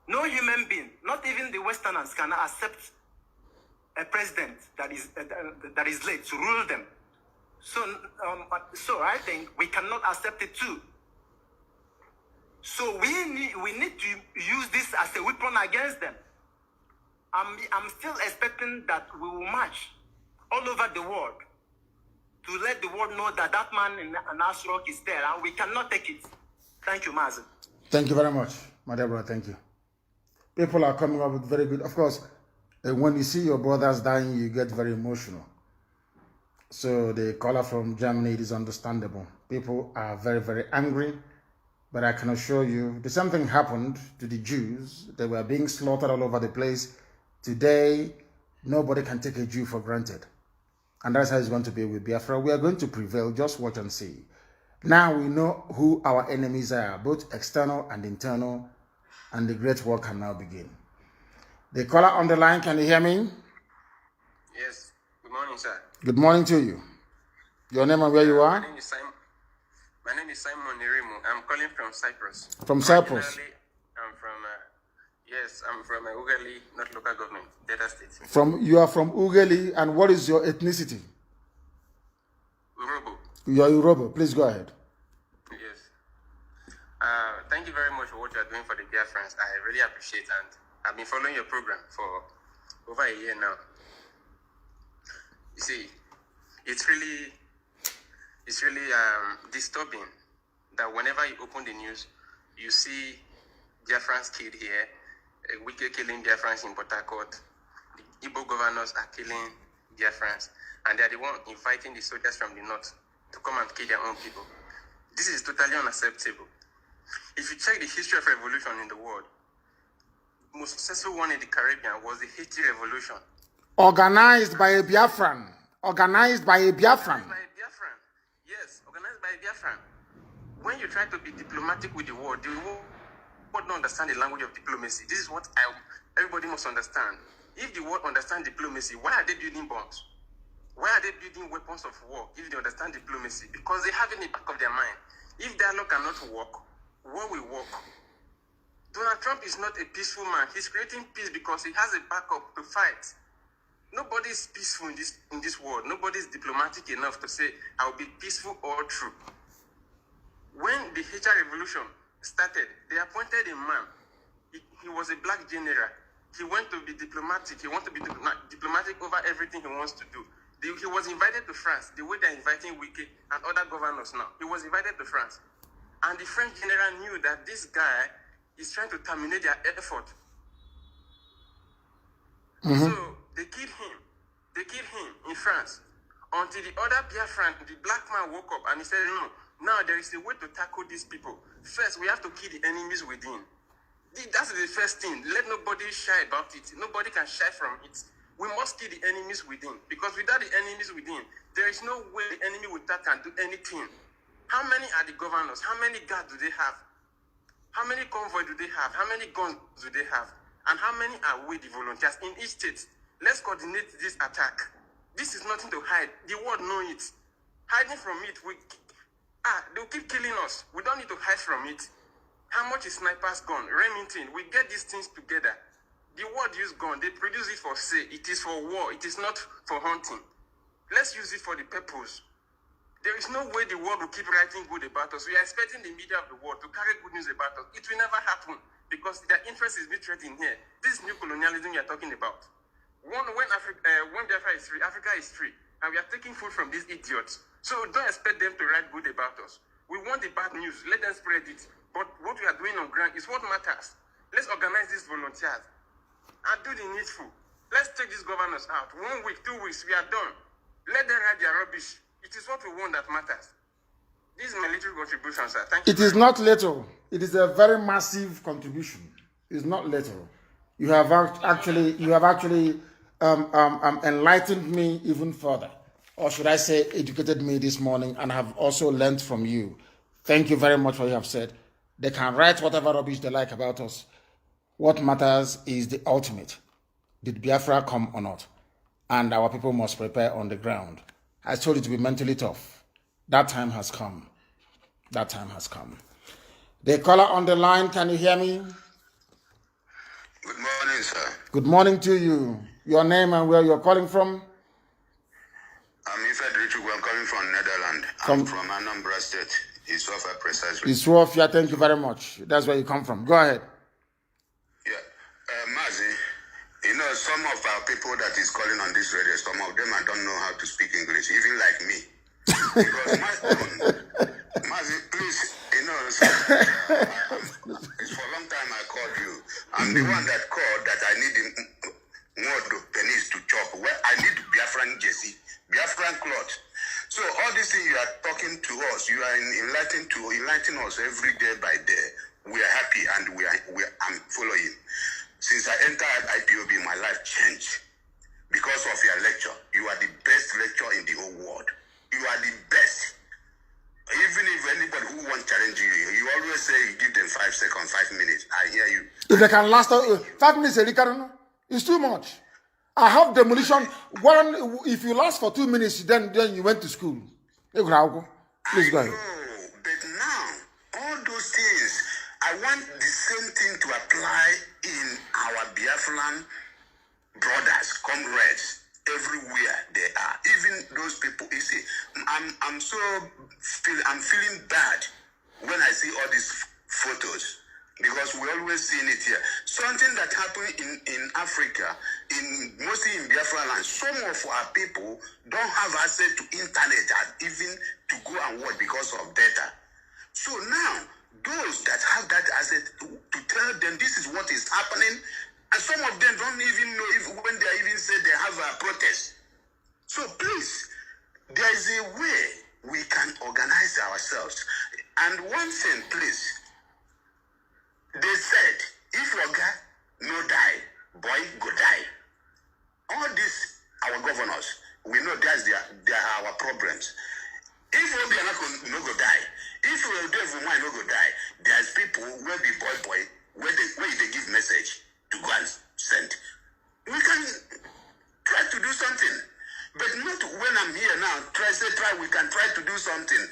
No human being, not even the Westerners, can accept a president that is late to rule them. So I think we cannot accept it too. So we need to use this as a weapon against them. I'm still expecting that we will march all over the world to let the world know that man in Asarok is there, and we cannot take it. Thank you, Mazen. Thank you very much, my dear brother. Thank you. People are coming up with very good. Of course, when you see your brothers dying, you get very emotional. So the caller from Germany, it is understandable. People are very, very angry. But I can assure you, the same thing happened to the Jews. They were being slaughtered all over the place. Today, nobody can take a Jew for granted. And that's how it's going to be with Biafra. We are going to prevail. Just watch and see. Now we know who our enemies are, both external and internal, and the great war can now begin. The caller on the line, can you hear me? Yes. Good morning, sir. Good morning to you. Your name and where you are? My name is Simon Nerimo. I'm calling from Cyprus. From Cyprus? I'm from Ugali, not local government, Delta State. You are from Ugali, and what is your ethnicity? Urobo. You are Urobo. Please go ahead. Yes. Thank you very much for what you are doing for the Biafrans. I really appreciate it, and I've been following your program for over a year now. You see, it's really disturbing that whenever you open the news, you see Biafrans killed here, Wike killing Biafrans in Port Harcourt, the Igbo governors are killing Biafrans, and they are the one inviting the soldiers from the north to come and kill their own people. This is totally unacceptable. If you check the history of revolution in the world, the most successful one in the Caribbean was the Haiti Revolution. Organized by a Biafran. Organized by a Biafran. Yes, organized by a Biafran. When you try to be diplomatic with the world don't understand the language of diplomacy. This is what everybody must understand. If the world understands diplomacy, why are they building bombs? Why are they building weapons of war if they understand diplomacy? Because they have it in the back of their mind. If dialogue cannot work, war will work. Donald Trump is not a peaceful man. He's creating peace because he has a backup to fight. Nobody is peaceful in this world. Nobody is diplomatic enough to say, I'll be peaceful or true. When the Haitian Revolution started, they appointed a man. He was a black general. He went to be diplomatic. He wanted to be diplomatic over everything he wants to do. He was invited to France, the way they're inviting Wike and other governors now. He was invited to France. And the French general knew that this guy is trying to terminate their effort. So they killed him. They killed him in France. Until the other Biafran, the black man woke up and he said, no, now there is a way to tackle these people. First, we have to kill the enemies within. That's the first thing. Let nobody shy about it. Nobody can shy from it. We must kill the enemies within. Because without the enemies within, there is no way the enemy without can do anything. How many are the governors? How many guards do they have? How many convoys do they have? How many guns do they have? And how many are we, the volunteers, in each state? Let's coordinate this attack. This is nothing to hide. The world knows it. Hiding from it, they'll keep killing us. We don't need to hide from it. How much is snipers gun? Remington, we get these things together. The world use gun. They produce it for sale. It is for war. It is not for hunting. Let's use it for the purpose. There is no way the world will keep writing good about us. We are expecting the media of the world to carry good news about us. It will never happen because their interest is betrayed in here. This is new colonialism we are talking about. When Biafra is free, Africa is free. And we are taking food from these idiots. So don't expect them to write good about us. We want the bad news. Let them spread it. But what we are doing on ground is what matters. Let's organize these volunteers and do the needful. Let's take these governors out. 1 week, 2 weeks, we are done. Let them write their rubbish. It is what we want that matters. This is my little contribution, sir. Thank you. It is not little. It is a very massive contribution. It's not little. You have actually enlightened me even further. Or should I say educated me this morning, and have also learned from you. Thank you very much for what you have said. They can write whatever rubbish they like about us. What matters is the ultimate. Did Biafra come or not? And our people must prepare on the ground. I told you to be mentally tough. That time has come. That time has come. The caller on the line, can you hear me? Good morning, sir. Good morning to you. Your name and where you're calling from? I'm Ifed I'm coming from Netherlands. I'm from Anambra State. Iswafia, precisely. Iswafia, thank you very much. That's where you come from. Go ahead. Yeah. Mazi, you know, some of our people that is calling on this radio, some of them I don't know how to speak English, even like me. Because Mazi, please, you know, it's for a long time I called you. I'm the one that called that I need Momodu pennies to chop. Well, I need Biafran jersey, Biafran cloth. So all these things you are talking to us, you are enlightening us every day by day. We are happy and I'm following. Since I entered IPOB, my life changed because of your lecture. You are the best lecturer in the whole world. You are the best. Even if anybody who wants to challenge you, you always say you give them 5 seconds, 5 minutes. I hear you. If they can last 5 minutes, it's too much. I have demolition. One, if you last for 2 minutes, then you went to school. Please go ahead. But now, all those things, I want the same thing to apply in our Biafran brothers, comrades, everywhere they are. Even those people, you see, I'm feeling bad when I see all these photos because we always seen it here. Something that happened in Africa, mostly in Biafra land, some of our people don't have access to internet and even to go and work because of data. So now, those that have that asset to tell them this is what is happening, and some of them don't even know if when they even say they have a protest. So please, there is a way we can organize ourselves. And one thing, please, they said, if your guy no die, boy go die. All these, our governors, we know they are our problems. If we no go die, if we no go die, there's people where be boy, where they give message to go and send. We can try to do something. But not when I'm here now, we can try to do something.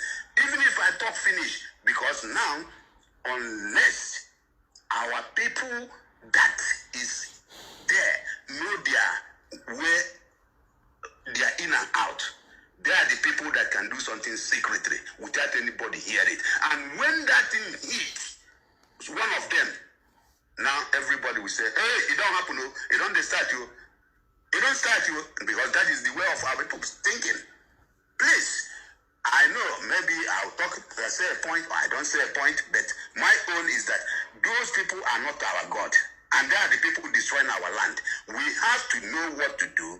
Even if I talk finish, because now, unless our people that is there know their way, they are in and out. They are the people that can do something secretly without anybody hear it. And when that thing hits, one of them, now everybody will say, hey, it don't happen, it don't start you. It don't start you, because that is the way of our people thinking. Please, I know maybe I'll say a point or I don't say a point, but my own is that those people are not our God. And they are the people destroying our land. We have to know what to do.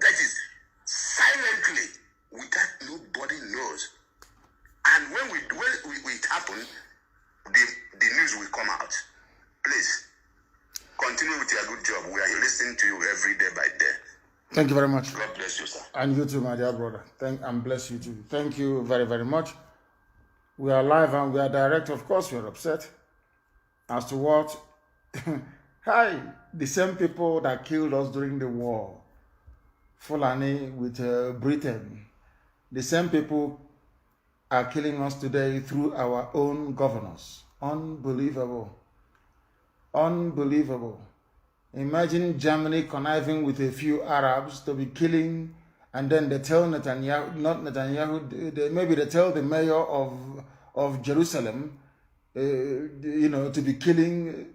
That is silently, without nobody knows. And when it happen, the news will come out. Please, continue with your good job. We are listening to you every day by day. Thank you very much. God bless you, sir. And you too, my dear brother. And bless you too. Thank you very, very much. We are live and we are direct. Of course, we are upset as to what. Hi, the same people that killed us during the war, Fulani with Britain, the same people are killing us today through our own governors. Unbelievable. Unbelievable. Imagine Germany conniving with a few Arabs to be killing, and then they tell Netanyahu, not Netanyahu, maybe they tell the mayor of Jerusalem, to be killing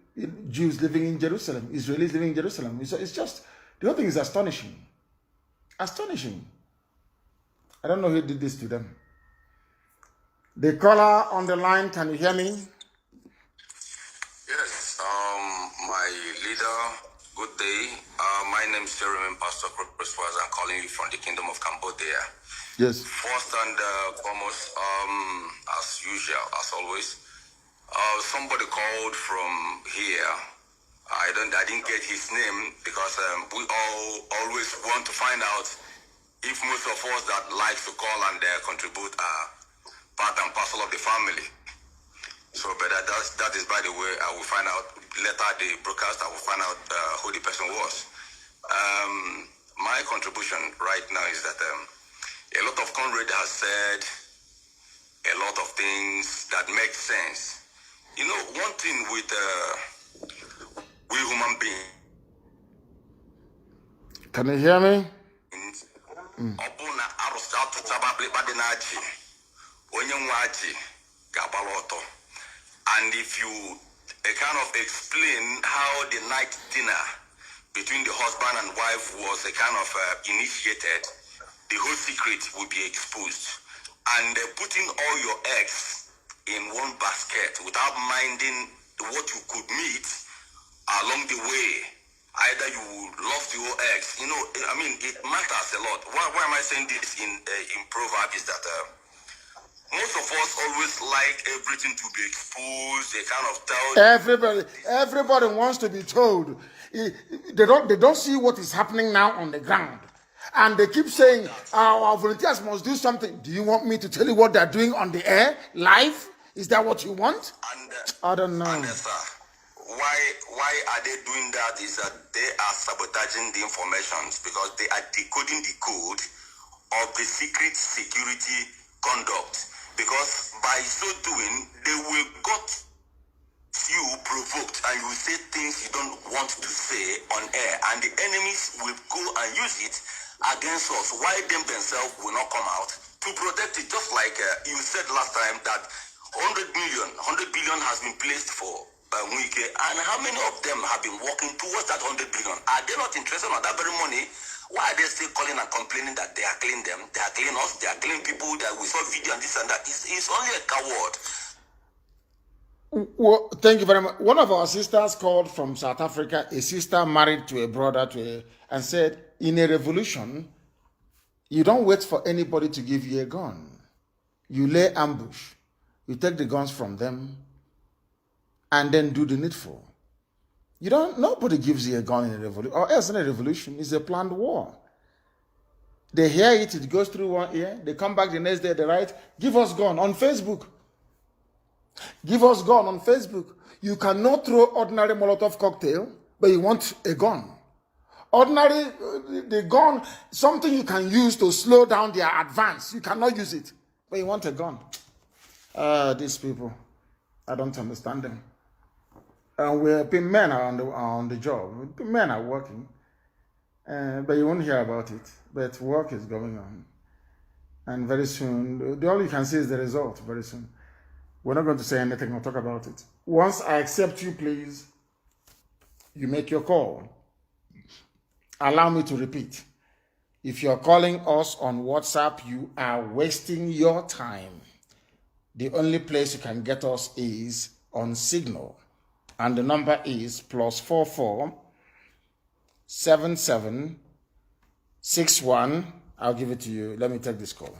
Jews living in Jerusalem, Israelis living in Jerusalem. It's just, the whole thing is astonishing. Astonishing. I don't know who did this to them. The caller on the line, can you hear me? Yes, my leader, good day. My name is Jeremy Pastor Chris. I'm calling you from the Kingdom of Cambodia. Yes. First and foremost, as usual, as always, somebody called from here. I didn't get his name because we always want to find out if most of us that like to call and contribute are part and parcel of the family. So, but that is, by the way, I will find out later the broadcast. I will find out who the person was. My contribution right now is that a lot of comrades have said a lot of things that make sense. You know, one thing with we human beings. Can you hear me? And if you kind of explain how the night dinner between the husband and wife was a kind of initiated, the whole secret will be exposed. And putting all your eggs in one basket without minding what you could meet along the way, either you lost your eggs, it matters a lot. Why am I saying this in Proverbs is that Most of us always like everything to be exposed. They kind of tell Everybody wants to be told. They don't see what is happening now on the ground. And they keep saying, our volunteers must do something. Do you want me to tell you what they're doing on the air, live? Is that what you want? And, I don't know. And, why are they doing that? Is that they are sabotaging the informations because they are decoding the code of the secret security conduct. Because by so doing, they will got you provoked and you will say things you don't want to say on air, and the enemies will go and use it against us. Why themselves will not come out to protect it? Just like you said last time that 100 billion has been placed for Wike, and how many of them have been working towards that 100 billion? Are they not interested in that very money? Why are they still calling and complaining that they are killing them, they are killing us, they are killing people, that we saw video and this and that? It's only a coward. Well, thank you very much. One of our sisters called from South Africa, a sister married to a brother, and said, in a revolution, you don't wait for anybody to give you a gun. You lay ambush. You take the guns from them and then do the needful. Nobody gives you a gun in a revolution, or else in a revolution, it's a planned war. They hear it, it goes through one ear, they come back the next day, they write, give us gun on Facebook. Give us gun on Facebook. You cannot throw ordinary Molotov cocktail, but you want a gun. Ordinary, the gun, something you can use to slow down their advance. You cannot use it, but you want a gun. These people, I don't understand them. Men are on the job. Men are working, but you won't hear about it. But work is going on, and very soon, all you can see is the result. Very soon, we're not going to say anything or talk about it. Once I accept you, please, you make your call. Allow me to repeat. If you're calling us on WhatsApp, you are wasting your time. The only place you can get us is on Signal. And the number is +44 77 61. I'll give it to you. Let me take this call.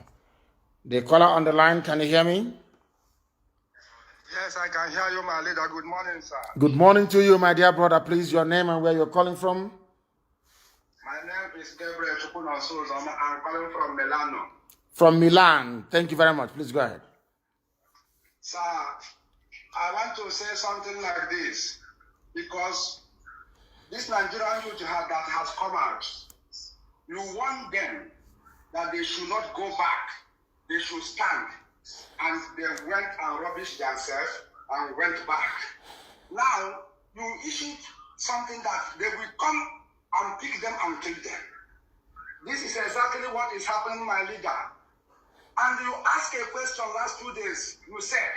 The caller on the line, can you hear me? Yes, I can hear you, my leader. Good morning, sir. Good morning to you, my dear brother. Please, your name and where you're calling from? My name is Gabriel Chukwunasoz. I'm calling from Milano. From Milan. Thank you very much. Please go ahead. Sir, I want to say something like this, because this Nigerian youth that has come out, you want them that they should not go back, they should stand, and they went and rubbished themselves and went back. Now, you issued something that they will come and pick them and kill them. This is exactly what is happening, my leader. And you asked a question last 2 days, you said,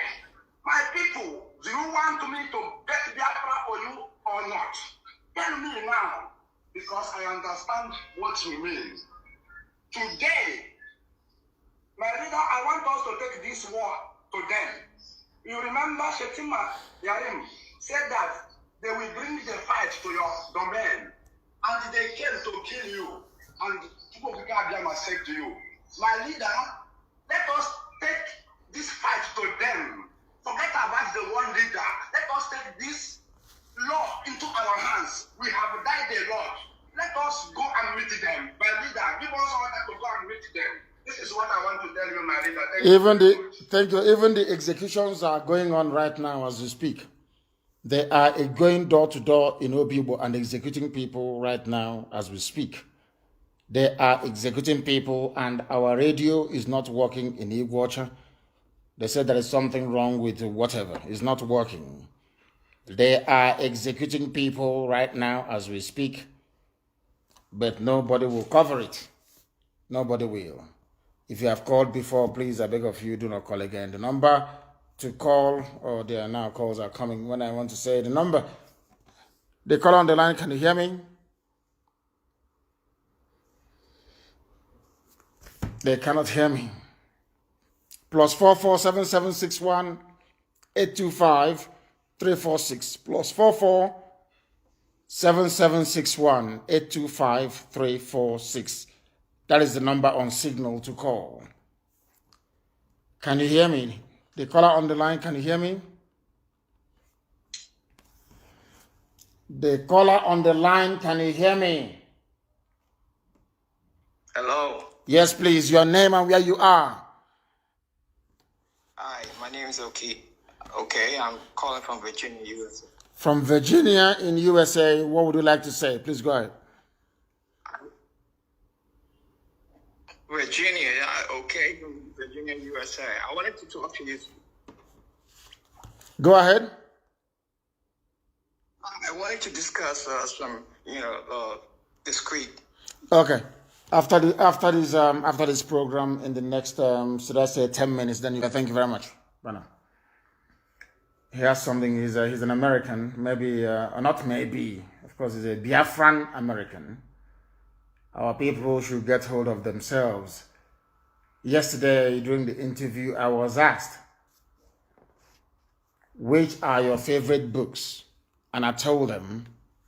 my people, do you want me to bet Biafra for you or not? Tell me now, because I understand what you mean. Today, my leader, I want us to take this war to them. You remember Shetima Yarim said that they will bring the fight to your domain, and they came to kill you, and people said to you, my leader, let us take this fight to them. Forget about the one leader. Let us take this law into our hands. We have died a lot. Let us go and meet them. My leader, give us order to go and meet them. This is what I want to tell you, my leader. Thank you. Even the executions are going on right now as we speak. They are going door to door in Obibo and executing people right now as we speak. They are executing people, and our radio is not working in Iguacha. They said there is something wrong with whatever. It's not working. They are executing people right now as we speak, but nobody will cover it. Nobody will. If you have called before, please, I beg of you, do not call again. The number to call, or there are now calls are coming when I want to say the number. The caller on the line, can you hear me? They cannot hear me. +44 7761 825 346. +44 7761 825 346. That is the number on Signal to call. Can you hear me? The caller on the line, can you hear me? The caller on the line, can you hear me? Hello. Yes, please. Your name and where you are. Hi, my name is Okay. Okay, I'm calling from Virginia, USA. From Virginia in USA, what would you like to say? Please go ahead. Virginia, okay, Virginia, USA. I wanted to talk to you. Go ahead. I wanted to discuss some, discreet. Okay. After this program, in the next, should I say 10 minutes, then you can. Thank you very much. Bye now. He has something. He's an American, maybe, or not maybe. Of course, he's a Biafran American. Our people should get hold of themselves. Yesterday, during the interview, I was asked, which are your favorite books? And I told them,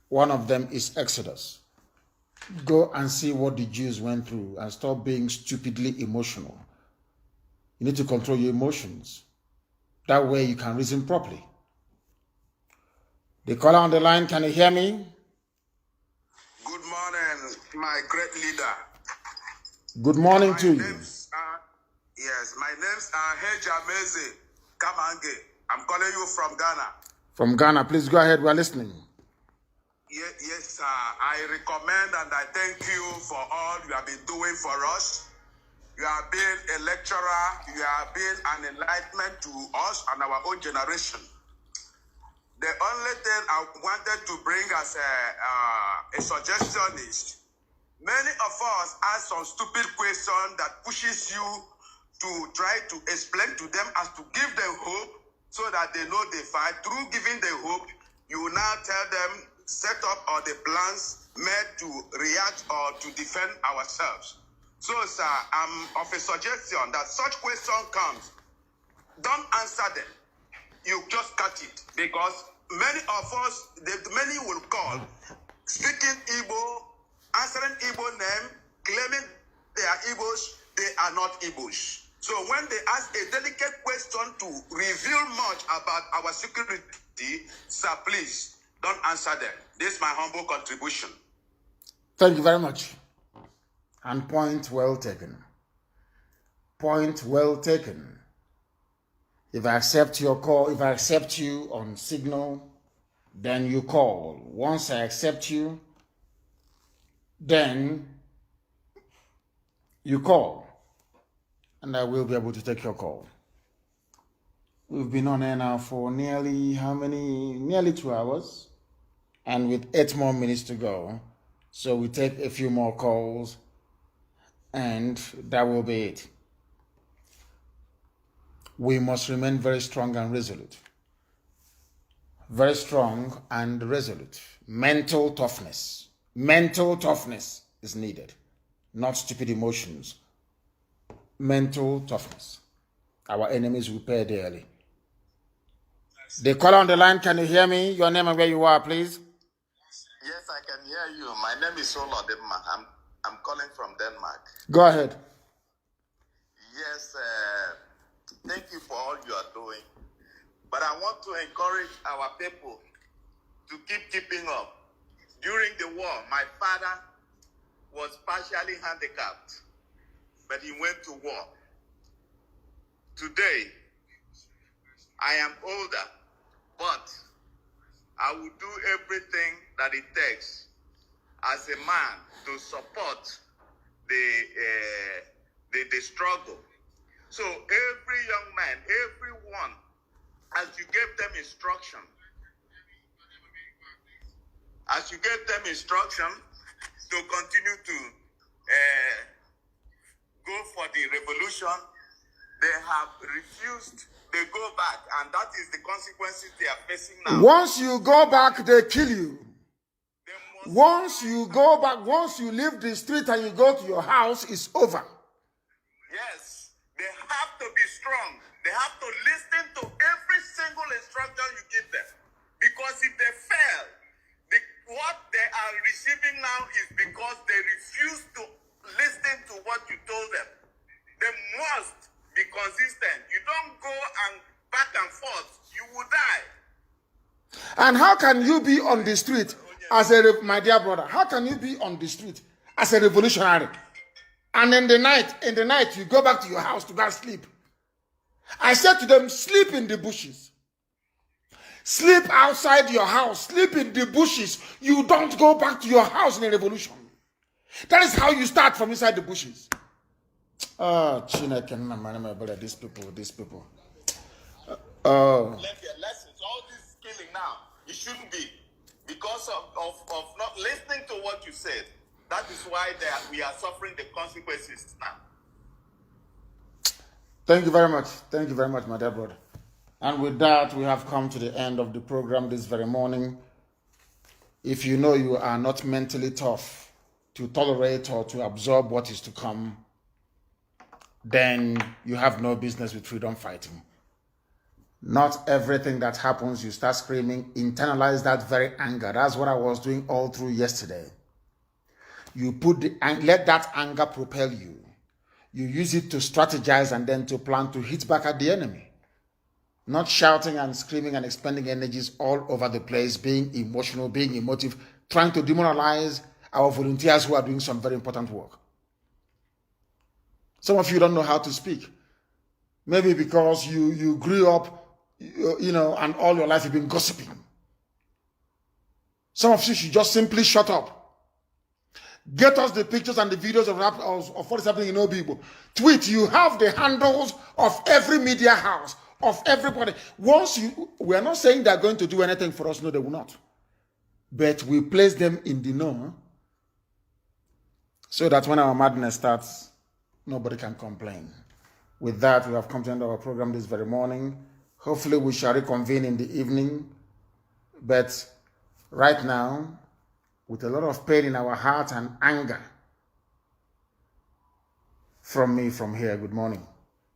one of them is Exodus. Go and see what the Jews went through and stop being stupidly emotional. You need to control your emotions. That way you can reason properly. The caller on the line, can you hear me? Good morning, my great leader. Good morning to you. Yes, my name's Hejameze Kamange. I'm calling you from Ghana. From Ghana, please go ahead. We're listening. Yes, sir. I recommend and I thank you for all you have been doing for us. You have been a lecturer. You have been an enlightenment to us and our own generation. The only thing I wanted to bring as a suggestion is, many of us ask some stupid question that pushes you to try to explain to them as to give them hope so that they know they fight. Through giving the hope, you now tell them set up all the plans made to react or to defend ourselves. So, sir, I'm of a suggestion that such question comes, don't answer them. You just cut it, because many of us, many will call, speaking Igbo, answering Igbo name, claiming they are Igbos, they are not Igbos. So when they ask a delicate question to reveal much about our security, sir, please don't answer them. This is my humble contribution. Thank you very much. And point well taken. Point well taken. If I accept your call, if I accept you on Signal, then you call. Once I accept you, then you call. And I will be able to take your call. We've been on air now for nearly 2 hours. And with 8 more minutes to go. So we take a few more calls. And that will be it. We must remain very strong and resolute. Very strong and resolute. Mental toughness. Mental toughness is needed. Not stupid emotions. Mental toughness. Our enemies will pay dearly. The caller on the line, can you hear me? Your name and where you are, please. Yes, I can hear you. My name is Olodema. I'm calling from Denmark. Go ahead. Yes, thank you for all you are doing. But I want to encourage our people to keeping up. During the war, my father was partially handicapped, but he went to war. Today, I am older, but I will do everything that it takes as a man to support the struggle. So every young man, everyone, as you gave them instruction, to continue to go for the revolution, they have refused. They go back, and that is the consequences they are facing now. Once you go back, they kill you. Once you go back, once you leave the street and you go to your house, it's over. Yes, they have to be strong. They have to listen to every single instruction you give them. Because if they fail, what they are receiving now is because they refuse to listen to what you told them. They must be consistent. And how can you be on the street as my dear brother, how can you be on the street as a revolutionary? And in the night, you go back to your house to go and sleep. I said to them, sleep in the bushes. Sleep outside your house. Sleep in the bushes. You don't go back to your house in a revolution. That is how you start, from inside the bushes. Oh, Chineke, these people. Oh. Learn their lessons. All this killing now, it shouldn't be. Because of not listening to what you said. That is why we are suffering the consequences now. Thank you very much. Thank you very much, my dear brother. And with that, we have come to the end of the program this very morning. If you know you are not mentally tough to tolerate or to absorb what is to come, then you have no business with freedom fighting. Not everything that happens, you start screaming, internalize that very anger. That's what I was doing all through yesterday. You let that anger propel you. You use it to strategize and then to plan to hit back at the enemy. Not shouting and screaming and expending energies all over the place, being emotional, being emotive, trying to demoralize our volunteers who are doing some very important work. Some of you don't know how to speak. Maybe because you grew up, and all your life you've been gossiping. Some of you should just simply shut up. Get us the pictures and the videos of what is happening in Obibo. Tweet. You have the handles of every media house, of everybody. We are not saying they're going to do anything for us. No, they will not. But we place them in the know so that when our madness starts, nobody can complain. With that, we have come to the end of our program this very morning. Hopefully, we shall reconvene in the evening. But right now, with a lot of pain in our heart and anger, from me from here, good morning.